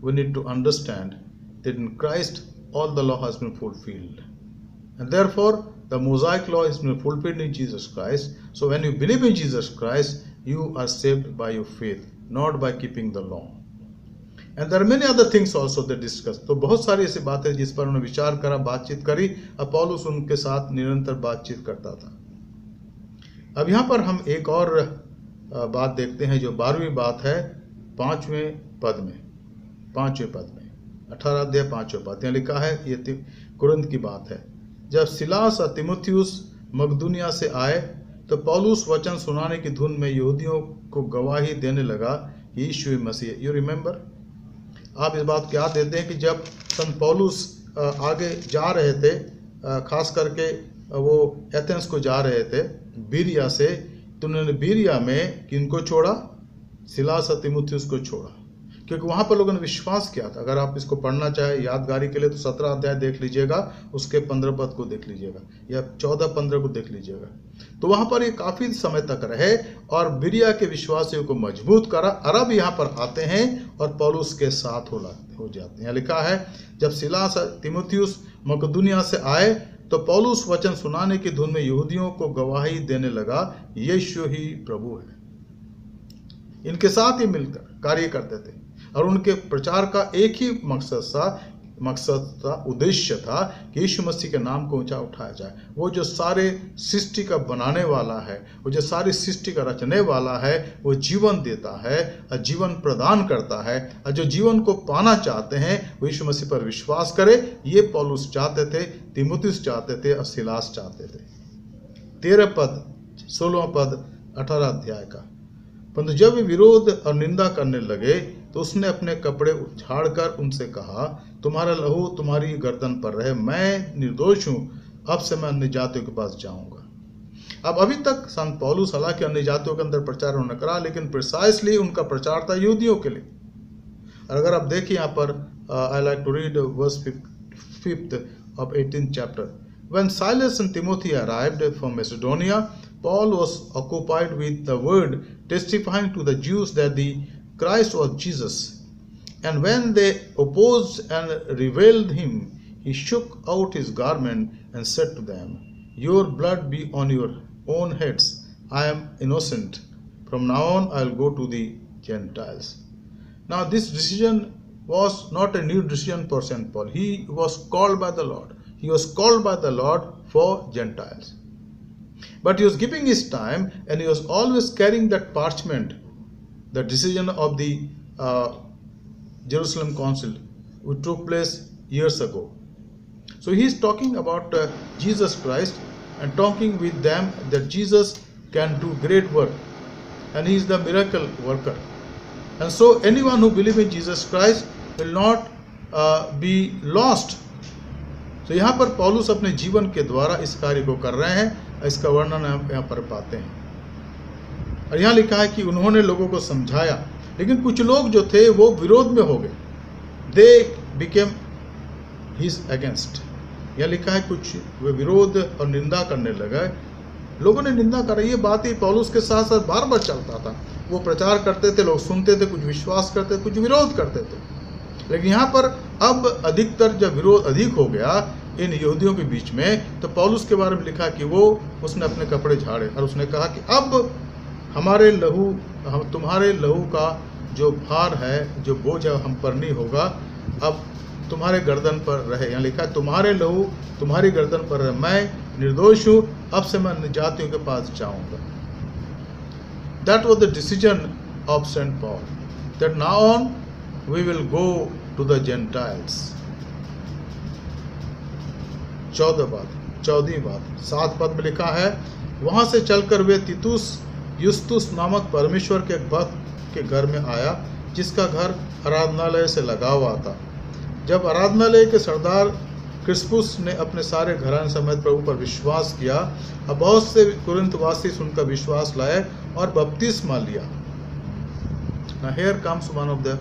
Speaker 1: We need to understand that in Christ all the law has been fulfilled, and therefore the Mosaic law has been fulfilled in Jesus Christ. So when you believe in Jesus Christ, you are saved by your faith, not by keeping the law. And there are many other things also they discussed. तो बहुत सारी ऐसी बातें जिस पर उन्होंने विचार करा, बातचीत करी, अब पौलुस उनके साथ निरंतर बातचीत करता था। अब यहाँ पर हम एक और बात देखते हैं जो 12वीं बात है 5वें पद में, 18 अध्याय 5वें पद। यहाँ लिखा है, ये कुरिन्थ की बात है। जब सिलास और तीमुथियुस मकदूनिया से आए तो पौलुस वचन सुनाने की धुन में यहूदियों को गवाही देने लगा कि यीशु मसीह। यू रिमेंबर, आप इस बात को याद देते हैं कि जब संत पौलुस आगे जा रहे थे, खास करके वो एथेंस को जा रहे थे बीरिया से, तो उन्होंने बीरिया में किनको छोड़ा? सिलास और तीमुथियुस को छोड़ा, क्योंकि वहाँ पर लोगों ने विश्वास किया था। अगर आप इसको पढ़ना चाहे यादगारी के लिए तो 17 अध्याय देख लीजिएगा, उसके 15 पद को देख लीजिएगा, या 14-15 को देख लीजिएगा। तो वहाँ पर ये काफ़ी समय तक रहे और बिरिया के विश्वासियों को मजबूत करा। अरब यहाँ पर आते हैं और पौलुस के साथ हो जाते हैं। यहाँ लिखा है, जब सिलास तीमुथियुस मकदूनिया से आए तो पौलुस वचन सुनाने की धुन में यहूदियों को गवाही देने लगा, यीशु ही प्रभु है। इनके साथ ही मिलकर कार्य करते थे और उनके प्रचार का एक ही मकसद था, उद्देश्य था कि यीशु मसीह के नाम को ऊंचा उठाया जाए। वो जो सारे सृष्टि का बनाने वाला है, वो जो सारी सृष्टि का रचने वाला है, वो जीवन देता है और जीवन प्रदान करता है, और जो जीवन को पाना चाहते हैं वो यीशु मसीह पर विश्वास करे। ये पौलुस चाहते थे, तीमुथियुस चाहते थे और सिलास चाहते थे। 13 पद 16 पद 18 अध्याय का। परंतु जब वे विरोध और निंदा करने लगे तो उसने अपने कपड़े उछाड़कर उनसे कहा, तुम्हारा लहू तुम्हारी गर्दन पर रहे, मैं निर्दोष हूँ, अब से मैं अन्य जातियों के पास जाऊंगा। अब अभी तक संत पौलुस हालांकि अन्य जातियों के अंदर प्रचार उन्होंने करा, लेकिन प्रिसाइसली उनका प्रचार था यहूदियों के लिए। और अगर आप देखिए यहाँ पर, I like to read verse 5 of 18th chapter. When Silas and Timothy arrived from Macedonia, Paul was occupied with the word, testifying to the Jews that the Christ was Jesus. And when they opposed and reviled him, he shook out his garment and said to them, your blood be on your own heads. I am innocent. From now on I will go to the Gentiles. Now this decision was not a new decision for St. Paul. He was called by the Lord. He was called by the Lord for Gentiles. But he was giving his time, and he was always carrying that parchment, the decision of the Jerusalem Council, which took place years ago. So he is talking about Jesus Christ and talking with them that Jesus can do great work, and he is the miracle worker. And so anyone who believes in Jesus Christ will not be lost. तो यहाँ पर पौलुस अपने जीवन के द्वारा इस कार्य को कर रहे हैं इसका वर्णन हम यहाँ पर पाते हैं। और यहाँ लिखा है कि उन्होंने लोगों को समझाया, लेकिन कुछ लोग जो थे वो विरोध में हो गए। They became his against. यह लिखा है कुछ वे विरोध और निंदा करने लगे। लोगों ने निंदा कर, ये बात ही पौलुस के साथ साथ बार बार चलता था। वो प्रचार करते थे, लोग सुनते थे, कुछ विश्वास करते, कुछ विरोध करते थे। लेकिन यहाँ पर अब अधिकतर जब विरोध अधिक हो गया इन यहूदियों के बीच में, तो पौलुस के बारे में लिखा कि उसने अपने कपड़े झाड़े और उसने कहा कि अब तुम्हारे लहू का जो भार है, जो बोझ हम पर नहीं होगा, अब तुम्हारे गर्दन पर रहे। यहाँ लिखा है तुम्हारे लहू तुम्हारी गर्दन पर रहे, मैं निर्दोष हूँ, अब से मैं जातियों के पास जाऊंगा। That was the decision of Saint Paul, that now on we will go to the Gentiles. 14वीं बात 7 पद में लिखा है, वहां से चलकर वे तीतुस युस्तुस नामक परमेश्वर के भक्त के घर में आया, जिसका घर आराधनालय से लगा हुआ था। जब आराधनालय के सरदार क्रिस्पुस ने अपने सारे घराने समेत प्रभु पर विश्वास किया, अब बहुत से कुरिन्थवासी सुनकर विश्वास लाए और बपतिस्मा लिया। Now here comes one of the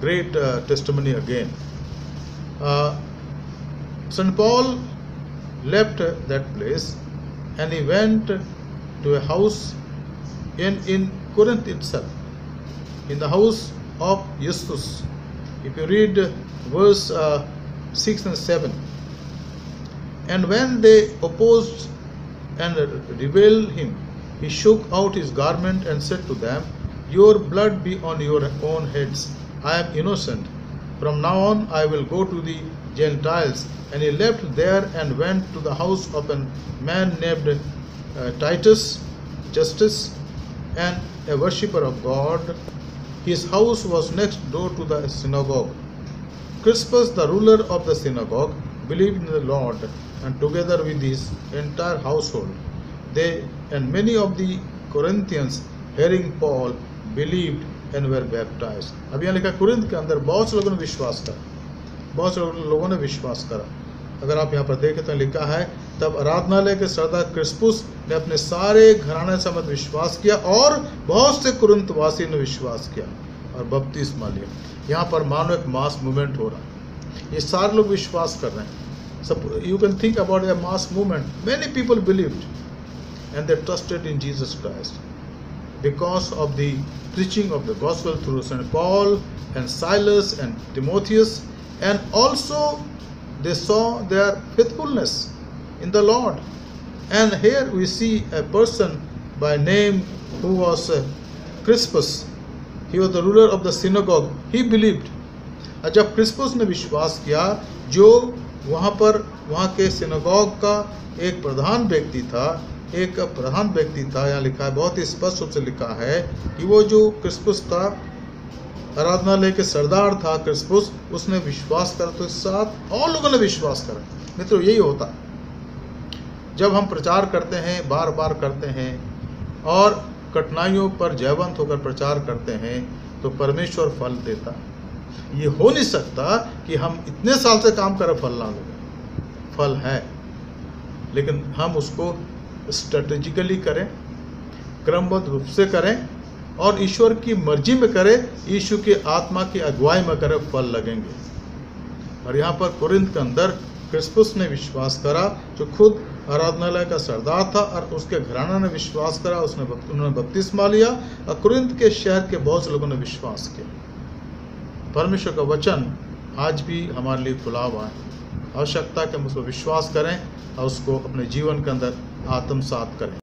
Speaker 1: great testimony again. St. Paul left that place and he went to a house in Corinth itself, in the house of Justus. If you read verse 6 and 7, and when they opposed and reviled him, he shook out his garment and said to them, your blood be on your own heads, I am innocent. From now on I will go to the Gentiles. And he left there and went to the house of a man named Titus Justus, and a worshipper of God. His house was next door to the synagogue. Crispus, the ruler of the synagogue, believed in the Lord, and together with his entire household, they and many of the Corinthians, hearing Paul, believed and were baptized. अब यहाँ लिखा कुरिन्थ के अंदर बहुत से लोगों ने विश्वास करा, बहुत से लोगों ने विश्वास करा। अगर आप यहाँ पर देखें तो लिखा है, तब आराधनालय के सरदार क्रिस्पुस ने अपने सारे घराने समेत विश्वास किया और बहुत से कुरिन्थवासी ने विश्वास किया और बपतिस्मा लिया। यहाँ पर मानो एक मास मूवमेंट हो रहा है, ये सारे लोग विश्वास कर रहे हैं। सब you can think about A mass movement. Many people believed and they trusted in Jesus Christ because of the preaching of the gospel through St. Paul and Silas and Timotheus, and also they saw their faithfulness in the Lord. And here we see a person by name who was Crispus. He was the ruler of the synagogue. He believed. जब क्रिस्पुस ने विश्वास किया, जो वहाँ के सिनागोग का एक प्रधान व्यक्ति था, यहाँ लिखा है, बहुत ही स्पष्ट रूप से लिखा है कि वो जो क्रिस्पुस था, आराधनालय के सरदार था क्रिस्पुस, उसने विश्वास करा, तो साथ और लोगों ने विश्वास करा। मित्रों, यही होता है जब हम प्रचार करते हैं, बार बार करते हैं और कठिनाइयों पर जयवंत होकर प्रचार करते हैं, तो परमेश्वर फल देता। ये हो नहीं सकता कि हम इतने साल से काम करें फल ना मिले। फल है, लेकिन हम उसको स्ट्रेटेजिकली करें, क्रमबद्ध रूप से करें और ईश्वर की मर्जी में करें, यीशु के आत्मा की अगुवाई में करें, फल लगेंगे। और यहाँ पर कुरिन्थ के अंदर क्रिस्पुस ने विश्वास करा, जो खुद आराधनालय का सरदार था, और उसके घराना ने विश्वास करा, उन्होंने बपतिस्मा लिया, और कुरिन्थ के शहर के बहुत से लोगों ने विश्वास किया। परमेश्वर का वचन आज भी हमारे लिए खुला हुआ है। आवश्यकता कि हम उस पर विश्वास करें और उसको अपने जीवन के अंदर आत्मसात करें।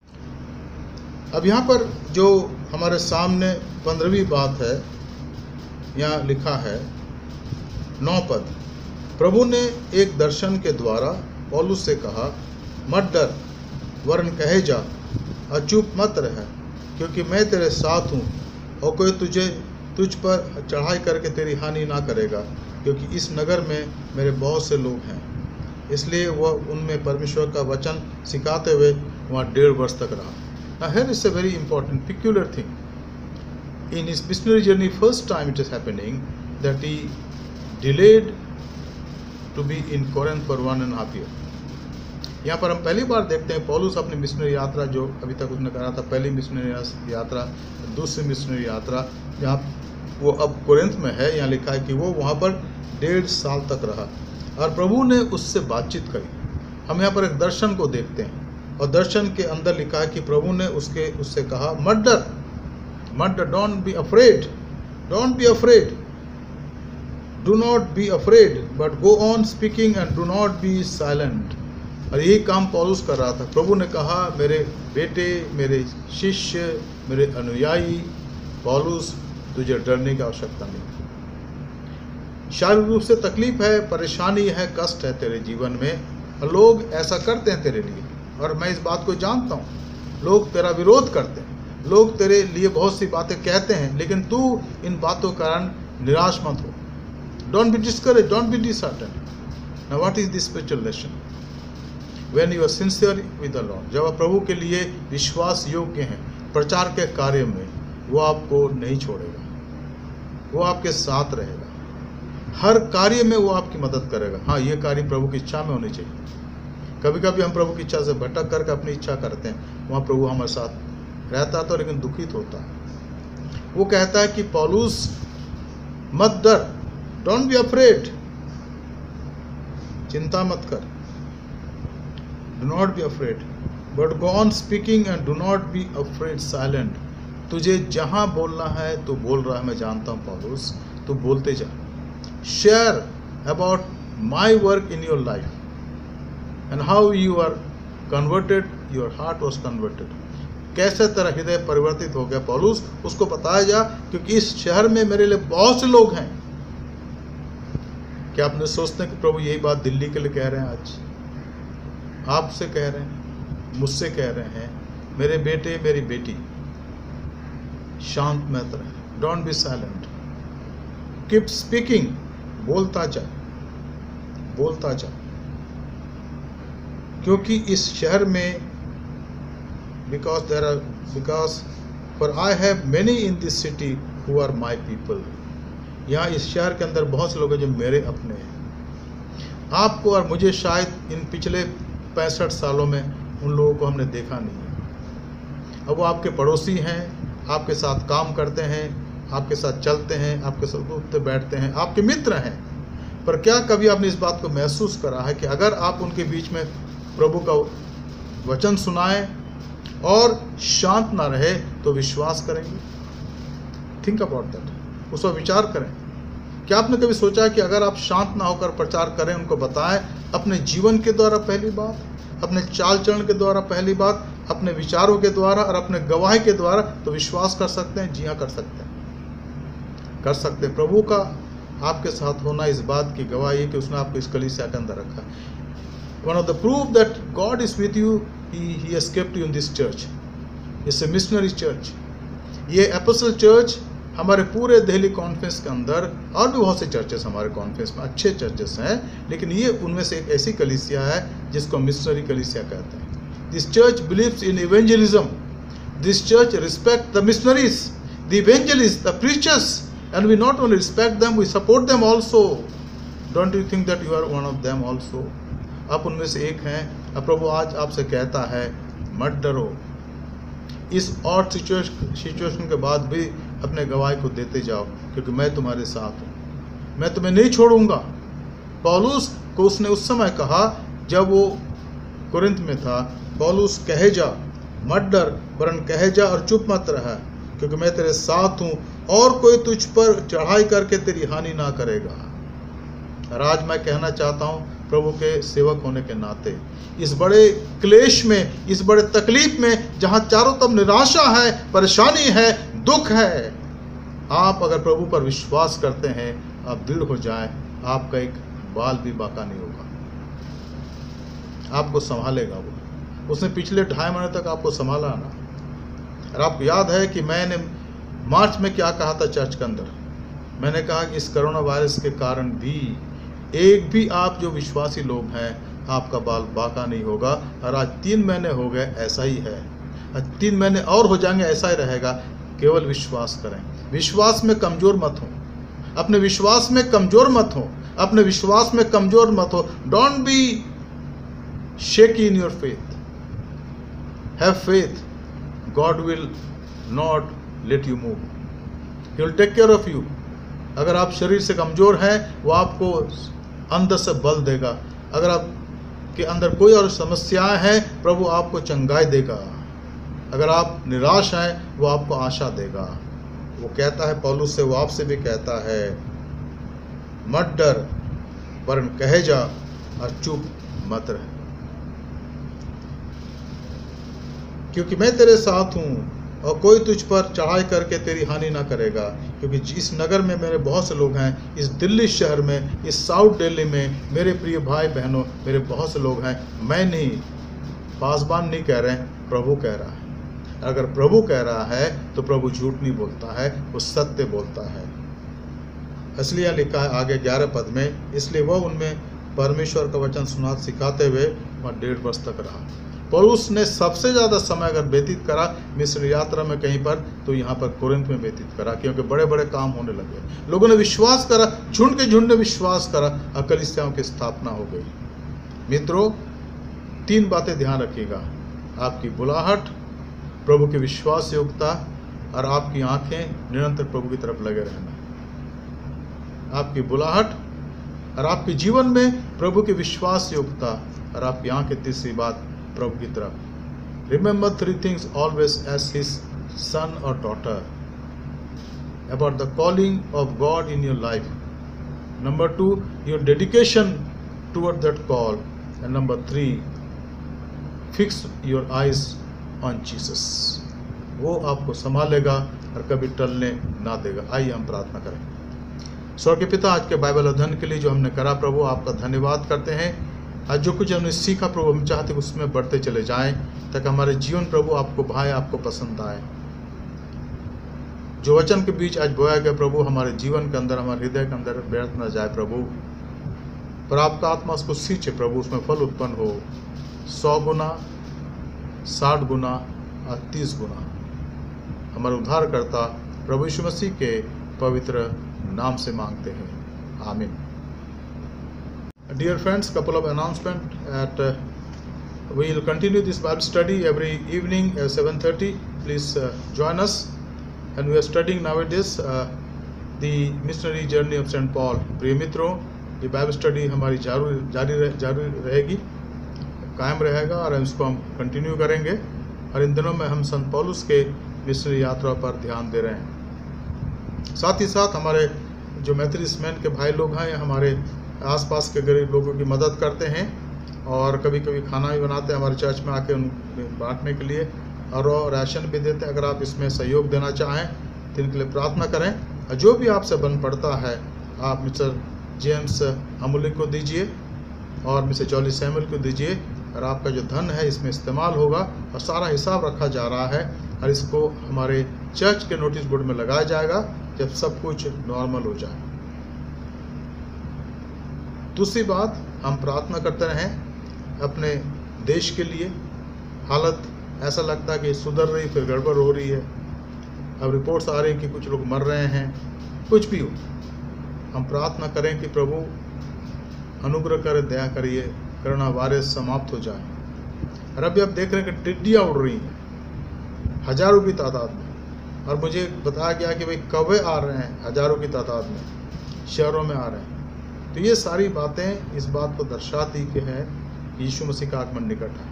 Speaker 1: अब यहाँ पर जो हमारे सामने 15वीं बात है, यहाँ लिखा है 9 पद, प्रभु ने एक दर्शन के द्वारा पौलुस से कहा, मत डर, वरन कहे जा और चुप मत रह, क्योंकि मैं तेरे साथ हूँ और कोई तुझ पर चढ़ाई करके तेरी हानि ना करेगा, क्योंकि इस नगर में मेरे बहुत से लोग हैं। इसलिए वह उनमें परमेश्वर का वचन सिखाते हुए वहाँ 1.5 वर्ष तक रहा। Now here is a very important peculiar thing. In his missionary journey, first time it is happening that he delayed to be in Corinth for 1.5 years. यहाँ पर हम पहली बार देखते हैं पौलुस अपनी मिशनरी यात्रा, जो अभी तक उसने करा था, पहली मिशनरी यात्रा, दूसरी मिशनरी यात्रा, जहाँ वो अब कोरिन्थ में है, यहाँ लिखा है कि वो वहाँ पर 1.5 साल तक रहा और प्रभु ने उससे बातचीत करी। हम यहाँ पर एक दर्शन को देखते हैं और दर्शन के अंदर लिखा है कि प्रभु ने उससे कहा, मत डर, don't be afraid, don't be afraid, do not be afraid, but go on speaking and do not be silent. और यही काम पौलुस कर रहा था। प्रभु ने कहा, मेरे बेटे, मेरे शिष्य, मेरे अनुयायी पौलुस, तुझे डरने की आवश्यकता नहीं। शारीरिक रूप से तकलीफ है, परेशानी है, कष्ट है तेरे जीवन में और लोग ऐसा करते हैं तेरे लिए, और मैं इस बात को जानता हूँ। लोग तेरा विरोध करते हैं, लोग तेरे लिए बहुत सी बातें कहते हैं, लेकिन तू इन बातों के कारण निराश मत हो। Don't be discourage, don't be disheartened. Now what is this spiritual lesson? When you are sincere with the Lord, जब आप प्रभु के लिए विश्वास योग्य हैं प्रचार के कार्य में, वो आपको नहीं छोड़ेगा, वो आपके साथ रहेगा, हर कार्य में वो आपकी मदद करेगा। हाँ, ये कार्य प्रभु की इच्छा में होनी चाहिए। कभी कभी हम प्रभु की इच्छा से भटक करके अपनी इच्छा करते हैं, वहाँ प्रभु हमारे साथ रहता तो लेकिन दुखित होता है। वो कहता है कि पौलुस मत डर, डोंट बी अफ्रेड, चिंता मत कर, do not be afraid, but go on speaking and do not be afraid silent. तुझे जहाँ बोलना है तो बोल रहा है, मैं जानता हूँ पौलुस, तू बोलते जा। Share about my work in your life and how you are converted, your heart was converted. कैसे तेरा हृदय परिवर्तित हो गया पौलुस, उसको बताया जा, क्योंकि इस शहर में मेरे लिए बहुत से लोग हैं। क्या आपने सोचते हैं कि प्रभु यही बात दिल्ली के लिए कह रहे हैं? आज आपसे कह रहे हैं, मुझसे कह रहे हैं, मेरे बेटे, मेरी बेटी, शांत मत रहे, don't be silent, keep speaking, बोलता जा, बोलता जा। क्योंकि इस शहर में because for I have many in this city who are my people, यहाँ इस शहर के अंदर बहुत से लोग हैं जो मेरे अपने हैं। आपको और मुझे शायद इन पिछले 65 सालों में उन लोगों को हमने देखा नहीं है। अब वो आपके पड़ोसी हैं, आपके साथ काम करते हैं, आपके साथ चलते हैं, आपके साथ उठते बैठते हैं, आपके मित्र हैं। पर क्या कभी आपने इस बात को महसूस करा है कि अगर आप उनके बीच में प्रभु का वचन सुनाएं और शांत ना रहे तो विश्वास करेंगे? थिंक अबाउट दैट, उस पर विचार करें। क्या आपने कभी सोचा कि अगर आप शांत ना होकर प्रचार करें, उनको बताएं अपने जीवन के द्वारा पहली बात, अपने चाल चलन के द्वारा पहली बात, अपने विचारों के द्वारा और अपने गवाही के द्वारा, तो विश्वास कर सकते हैं? जी हाँ, कर सकते हैं, कर सकते हैं। प्रभु का आपके साथ होना इस बात की गवाही है कि उसने आपको इस कलीसिया के अंदर रखा। One of the proof that God is with you, He has kept you in this church. It's a missionary church. ये एपोस्टल चर्च हमारे पूरे दिल्ली कॉन्फ्रेंस के अंदर, और भी बहुत से चर्चेस हमारे कॉन्फ्रेंस में अच्छे चर्चेस हैं, लेकिन ये उनमें से एक ऐसी कलीसिया है जिसको मिशनरी कलीसिया कहते हैं। This church believes in evangelism, this church respect the missionaries, the evangelist, the preachers, and we not only respect them, we support them also. Don't you think that you are one of them also? आप उनमें से एक हैं। अब प्रभु आज आपसे कहता है, मत डरो। इस और सिचुएशन के बाद भी अपने गवाही को देते जाओ, क्योंकि मैं तुम्हारे साथ हूँ, मैं तुम्हें नहीं छोड़ूंगा। पौलुस को उसने उस समय कहा जब वो कोरिन्थ में था, पौलुस कहे जा, मत डर, वरन कहे जा और चुप मत रहा, क्योंकि मैं तेरे साथ हूँ और कोई तुझ पर चढ़ाई करके तेरी हानि ना करेगा। और आज मैं कहना चाहता हूँ प्रभु के सेवक होने के नाते, इस बड़े क्लेश में, इस बड़े तकलीफ में, जहाँ चारों तरफ निराशा है, परेशानी है, दुख है, आप अगर प्रभु पर विश्वास करते हैं, आप दृढ़ हो जाएं, आपका एक बाल भी बाका नहीं होगा, आपको संभालेगा वो। उसने पिछले 2.5 महीने तक आपको संभाला ना। और आपको याद है कि मैंने मार्च में क्या कहा था चर्च के अंदर? मैंने कहा कि इस कोरोना वायरस के कारण भी एक भी आप जो विश्वासी लोग हैं, आपका बाल बाका नहीं होगा। और आज 3 महीने हो गए, ऐसा ही है, 3 महीने और हो जाएंगे, ऐसा ही रहेगा। केवल विश्वास करें, विश्वास में कमज़ोर मत हो, अपने विश्वास में कमज़ोर मत हो, अपने विश्वास में कमज़ोर मत हो। Don't B shaky in your faith. Have faith. God will not let you move. He will take care of you. अगर आप शरीर से कमजोर हैं, वो आपको अंदर से बल देगा. अगर आप के अंदर कोई और समस्याएं हैं, प्रभु आपको चंगाई देगा. अगर आप निराश हैं, वो आपको आशा देगा. वो कहता है, पौलुस से वो आपसे भी कहता है, मत डर, वरन कहे जा और चुप मत रह, क्योंकि मैं तेरे साथ हूँ और कोई तुझ पर चढ़ाई करके तेरी हानि ना करेगा. क्योंकि इस नगर में मेरे बहुत से लोग हैं, इस दिल्ली शहर में, इस साउथ दिल्ली में मेरे प्रिय भाई बहनों, मेरे बहुत से लोग हैं. मैं नहीं, पासबान नहीं कह रहे हैं, प्रभु कह रहा है. अगर प्रभु कह रहा है तो प्रभु झूठ नहीं बोलता है, वो सत्य बोलता है. इसलिए लिखा है आगे 11 पद में, इसलिए वह उनमें परमेश्वर का वचन सुना सिखाते हुए वह 1.5 वर्ष तक रहा. पौलुस ने सबसे ज़्यादा समय अगर व्यतीत करा मिस्र यात्रा में कहीं पर, तो यहाँ पर कोरिन्थ में व्यतीत करा, क्योंकि बड़े बड़े काम होने लगे. लोगों ने विश्वास करा, झुंड के झुंड ने विश्वास करा, और कलीसियाओं की स्थापना हो गई. मित्रों, 3 बातें ध्यान रखिएगा: आपकी बुलाहट, प्रभु की विश्वास योग्यता, और आपकी आंखें निरंतर प्रभु की तरफ लगे रहना. आपकी बुलाहट और आपके जीवन में प्रभु की विश्वास योग्यता, और आपकी आंखें, तीसरी बात, प्रभु की तरफ. Remember 3 things always as his son or daughter about the calling of God in your life. Number 2, your dedication toward that call, and number 3, fix your eyes on Jesus. वो आपको संभालेगा और कभी टलने ना देगा. आइए हम प्रार्थना करें. स्वर्गीय पिता, आज के बाइबल अध्ययन के लिए जो हमने करा, प्रभु आपका धन्यवाद करते हैं. आज जो कुछ हमने सीखा प्रभु, हम चाहते हैं उसमें बढ़ते चले जाएं, ताकि हमारे जीवन प्रभु आपको भाए, आपको पसंद आए. जो वचन के बीच आज बोया गया प्रभु, हमारे जीवन के अंदर, हमारे हृदय के अंदर व्यर्थ न जाए प्रभु, पर आपका आत्मा उसको सींचे प्रभु, उसमें फल उत्पन्न हो 100 गुना, 60 गुना और 30 गुना. हमारे उद्धारकर्ता प्रभु यीशु मसीह के पवित्र नाम से मांगते हैं, आमीन. Dear friends, couple of announcement at we will continue this Bible study every evening at 7:30. Please join us. And we are studying nowadays the missionary journey of St. Paul. प्रिय मित्रों, ये बाइबल स्टडी हमारी जारी रहेगी, कायम रहेगा, और इसको हम कंटिन्यू करेंगे. और इन दिनों में हम संत पौलुस के मिशनरी यात्रा पर ध्यान दे रहे हैं. साथ ही साथ हमारे जो मेथोडिस्ट मैन के भाई लोग हैं, हमारे आसपास के गरीब लोगों की मदद करते हैं, और कभी कभी खाना भी बनाते हैं हमारे चर्च में आके उन बांटने के लिए, और राशन भी देते हैं. अगर आप इसमें सहयोग देना चाहें तो इनके लिए प्रार्थना करें. और जो भी आपसे बन पड़ता है, आप मिस्टर जेम्स अमूल्य को दीजिए और मिस्टर जॉली सैमुअल को दीजिए, और आपका जो धन है इसमें इस्तेमाल होगा, और सारा हिसाब रखा जा रहा है, और इसको हमारे चर्च के नोटिस बोर्ड में लगाया जाएगा जब सब कुछ नॉर्मल हो जाए. दूसरी बात, हम प्रार्थना करते रहें अपने देश के लिए. हालत ऐसा लगता है कि सुधर रही, फिर गड़बड़ हो रही है. अब रिपोर्ट्स आ रही हैं कि कुछ लोग मर रहे हैं. कुछ भी हो, हम प्रार्थना करें कि प्रभु अनुग्रह करें, दया करिए, कोरोना वायरस समाप्त हो जाए. और अभी आप देख रहे हैं कि टिड्डियाँ उड़ रही हैं हजारों की तादाद में, और मुझे बताया गया कि भाई कौवे आ रहे हैं हजारों की तादाद में, शहरों में आ रहे हैं. तो ये सारी बातें इस बात को दर्शाती कि है यीशु मसीह का आगमन निकट है.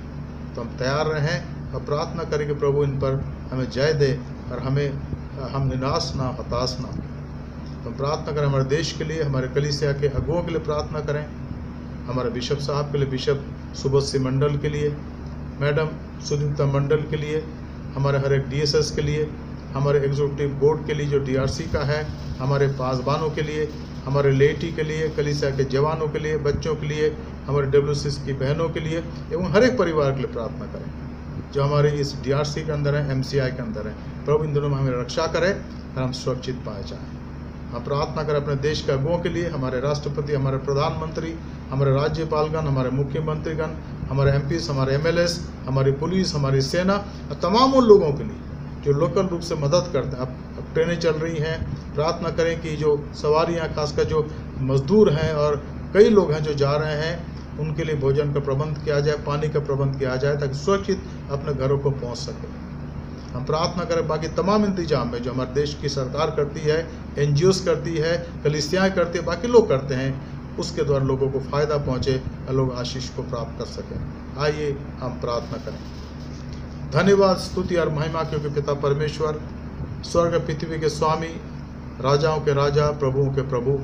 Speaker 1: तो हम तैयार रहें और प्रार्थना करें कि प्रभु इन पर हमें जय दे, और हम निराश ना, हताश ना. तो हम प्रार्थना करें हमारे देश के लिए, हमारे कलीसिया के अगुओं के लिए प्रार्थना करें, हमारे बिशप साहब के लिए, बिशप सुबोध मंडल के लिए, मैडम सुदीप्ता मंडल के लिए, हमारे हर एक DSS के लिए, हमारे एग्जीक्यूटिव बोर्ड के लिए जो DRC का है, हमारे पासबानों के लिए, हमारे लेटी के लिए, कलीसिया के जवानों के लिए, बच्चों के लिए, हमारे WCS की बहनों के लिए, एवं हर एक परिवार के लिए प्रार्थना करें जो हमारे इस DRC के अंदर है, MCI के अंदर है. प्रभु इन दिनों में हमें रक्षा करें और हम सुरक्षित पाए जाएँ. हम प्रार्थना करें अपने देश के अगुओं के लिए, हमारे राष्ट्रपति, हमारे प्रधानमंत्री, हमारे राज्यपालगण, हमारे मुख्यमंत्रीगण, हमारे MPs, हमारे MLAs, हमारी पुलिस, हमारी सेना, और तमाम उन लोगों के लिए जो लोकल रूप से मदद करते हैं. अब ट्रेनें चल रही हैं, प्रार्थना करें कि जो सवारियां, खासकर जो मजदूर हैं और कई लोग हैं जो जा रहे हैं, उनके लिए भोजन का प्रबंध किया जाए, पानी का प्रबंध किया जाए, ताकि सुरक्षित अपने घरों को पहुंच सके। हम प्रार्थना करें बाकी तमाम इंतजाम में जो हमारे देश की सरकार करती है, NGOs करती है, कलीसियाएँ करती है, बाकी लोग करते हैं, उसके द्वारा लोगों को फ़ायदा पहुँचे और लोग आशीष को प्राप्त कर सकें। आइए हम प्रार्थना करें। धन्यवाद, स्तुति और महिमा क्योंकि पिता परमेश्वर, स्वर्ग पृथ्वी के स्वामी, राजाओं के राजा, प्रभुओं के प्रभु,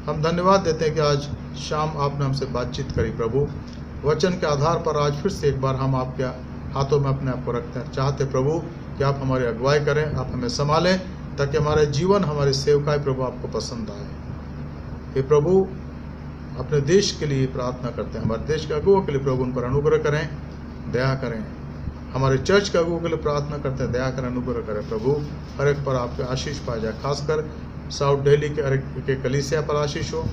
Speaker 1: हम धन्यवाद देते हैं कि आज शाम आपने हमसे बातचीत करी प्रभु। वचन के आधार पर आज फिर से एक बार हम आपके हाथों में अपने आप को रखते हैं। चाहते प्रभु कि आप हमारी अगुवाई करें, आप हमें संभालें, ताकि हमारे जीवन, हमारी सेवकाई प्रभु आपको पसंद आए। हे प्रभु, अपने देश के लिए प्रार्थना करते हैं, हमारे देश के अगुओं के लिए प्रभु उन पर अनुग्रह करें, दया करें। हमारे चर्च के अगुओं के लिए प्रार्थना करते हैं, दया करें, अनुग्रह करें प्रभु। हर एक पर आपके आशीष पाया जाए, खासकर साउथ दिल्ली के हर एक कलीसिया पर आशीष हो,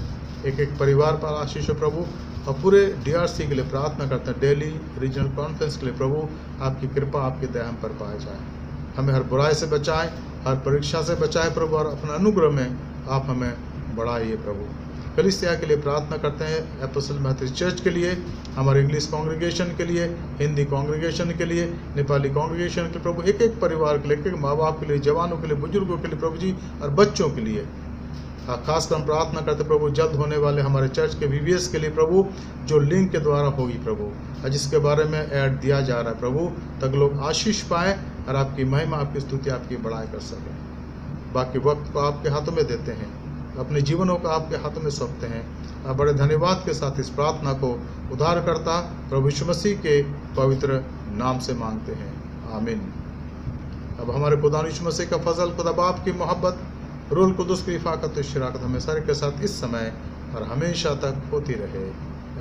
Speaker 1: एक एक परिवार पर आशीष हो प्रभु। और पूरे DRC के लिए प्रार्थना करते हैं, दिल्ली रीजनल कॉन्फ्रेंस के लिए प्रभु आपकी कृपा, आपकी दया हम पर पाया जाए। हमें हर बुराई से बचाएं, हर परीक्षा से बचाएं प्रभु, और अपने अनुग्रह में आप हमें बढ़ाइए प्रभु। कलीसिया के लिए प्रार्थना करते हैं, एपोस्टल मैथोडिस्ट चर्च के लिए, हमारे इंग्लिश कांग्रीगेशन के लिए, हिंदी कांग्रीगेशन के लिए, नेपाली कांग्रीगेशन के लिए प्रभु, एक एक परिवार के लिए, एक एक माँ बाप के लिए, जवानों के लिए, बुजुर्गों के लिए प्रभु जी, और बच्चों के लिए। खासकर हम प्रार्थना करते प्रभु जल्द होने वाले हमारे चर्च के VBS के लिए प्रभु, जो लिंक के द्वारा होगी प्रभु, और जिसके बारे में ऐड दिया जा रहा है प्रभु, ताकि लोग आशीष पाएँ और आपकी महिमा, आपकी स्तुति, आपकी बड़ाई कर सकें। बाकी वक्त को आपके हाथों में देते हैं, अपने जीवनों को आपके हाथों में सौंपते हैं, और बड़े धन्यवाद के साथ इस प्रार्थना को उद्धारकर्ता प्रभु यीशु मसीह के पवित्र नाम से मांगते हैं, आमीन। अब हमारे खुदा यीशु मसीह का फजल, खुदा बाप की मोहब्बत, रूल कुदुस की इफाकत, शराकत हमें सारे के साथ इस समय और हमेशा तक होती रहे।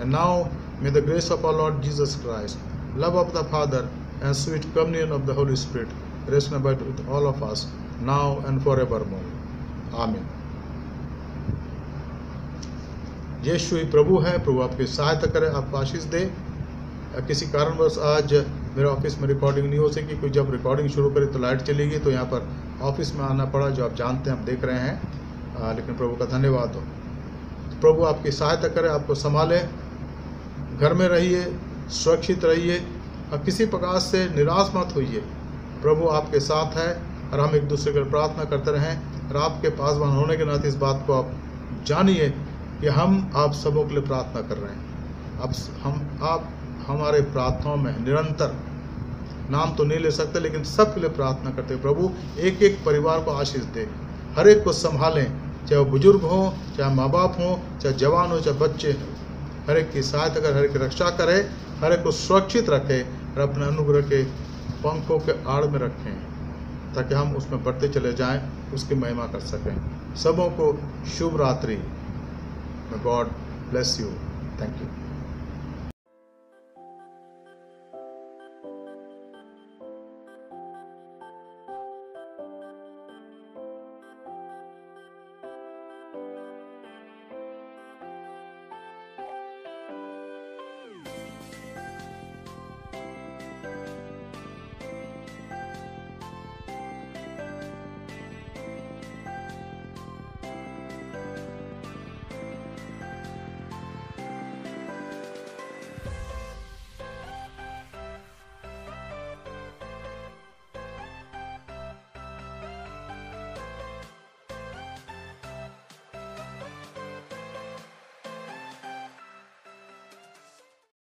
Speaker 1: And now may the grace of our Lord Jesus Christ, love of the Father and sweet communion of the Holy Spirit rest abide with all of us now and forevermore, amen. यीशु ही प्रभु है, प्रभु आपकी सहायता करे, आपको आशीष दे। किसी कारणवश आज मेरे ऑफिस में रिकॉर्डिंग नहीं हो सकी, क्योंकि जब रिकॉर्डिंग शुरू करी तो लाइट चली गई, तो यहाँ पर ऑफिस में आना पड़ा, जो आप जानते हैं, आप देख रहे हैं। लेकिन प्रभु का धन्यवाद हो। प्रभु आपकी सहायता करे, आपको संभाले, घर में रहिए, सुरक्षित रहिए, और किसी प्रकार से निराश मत होइए। प्रभु आपके साथ है, और हम एक दूसरे की प्रार्थना करते रहें। और आपके पासवान होने के नाते इस बात को आप जानिए कि हम आप सबों के लिए प्रार्थना कर रहे हैं। अब आप हमारे प्रार्थनाओं में निरंतर, नाम तो नहीं ले सकते, लेकिन सब के लिए प्रार्थना करते हैं। प्रभु एक एक परिवार को आशीष दे, हर एक को संभालें, चाहे वो बुजुर्ग हो, चाहे माँ बाप हो, चाहे जवान हो, चाहे बच्चे हों, हर एक की सहायता करे, हर एक की रक्षा करे, हर एक को सुरक्षित रखे, और अपने अनुग्रह के पंखों के आड़ में रखें, ताकि हम उसमें बढ़ते चले जाएं, उसकी महिमा कर सकें। सबों को शुभ रात्रि। God bless you. Thank you.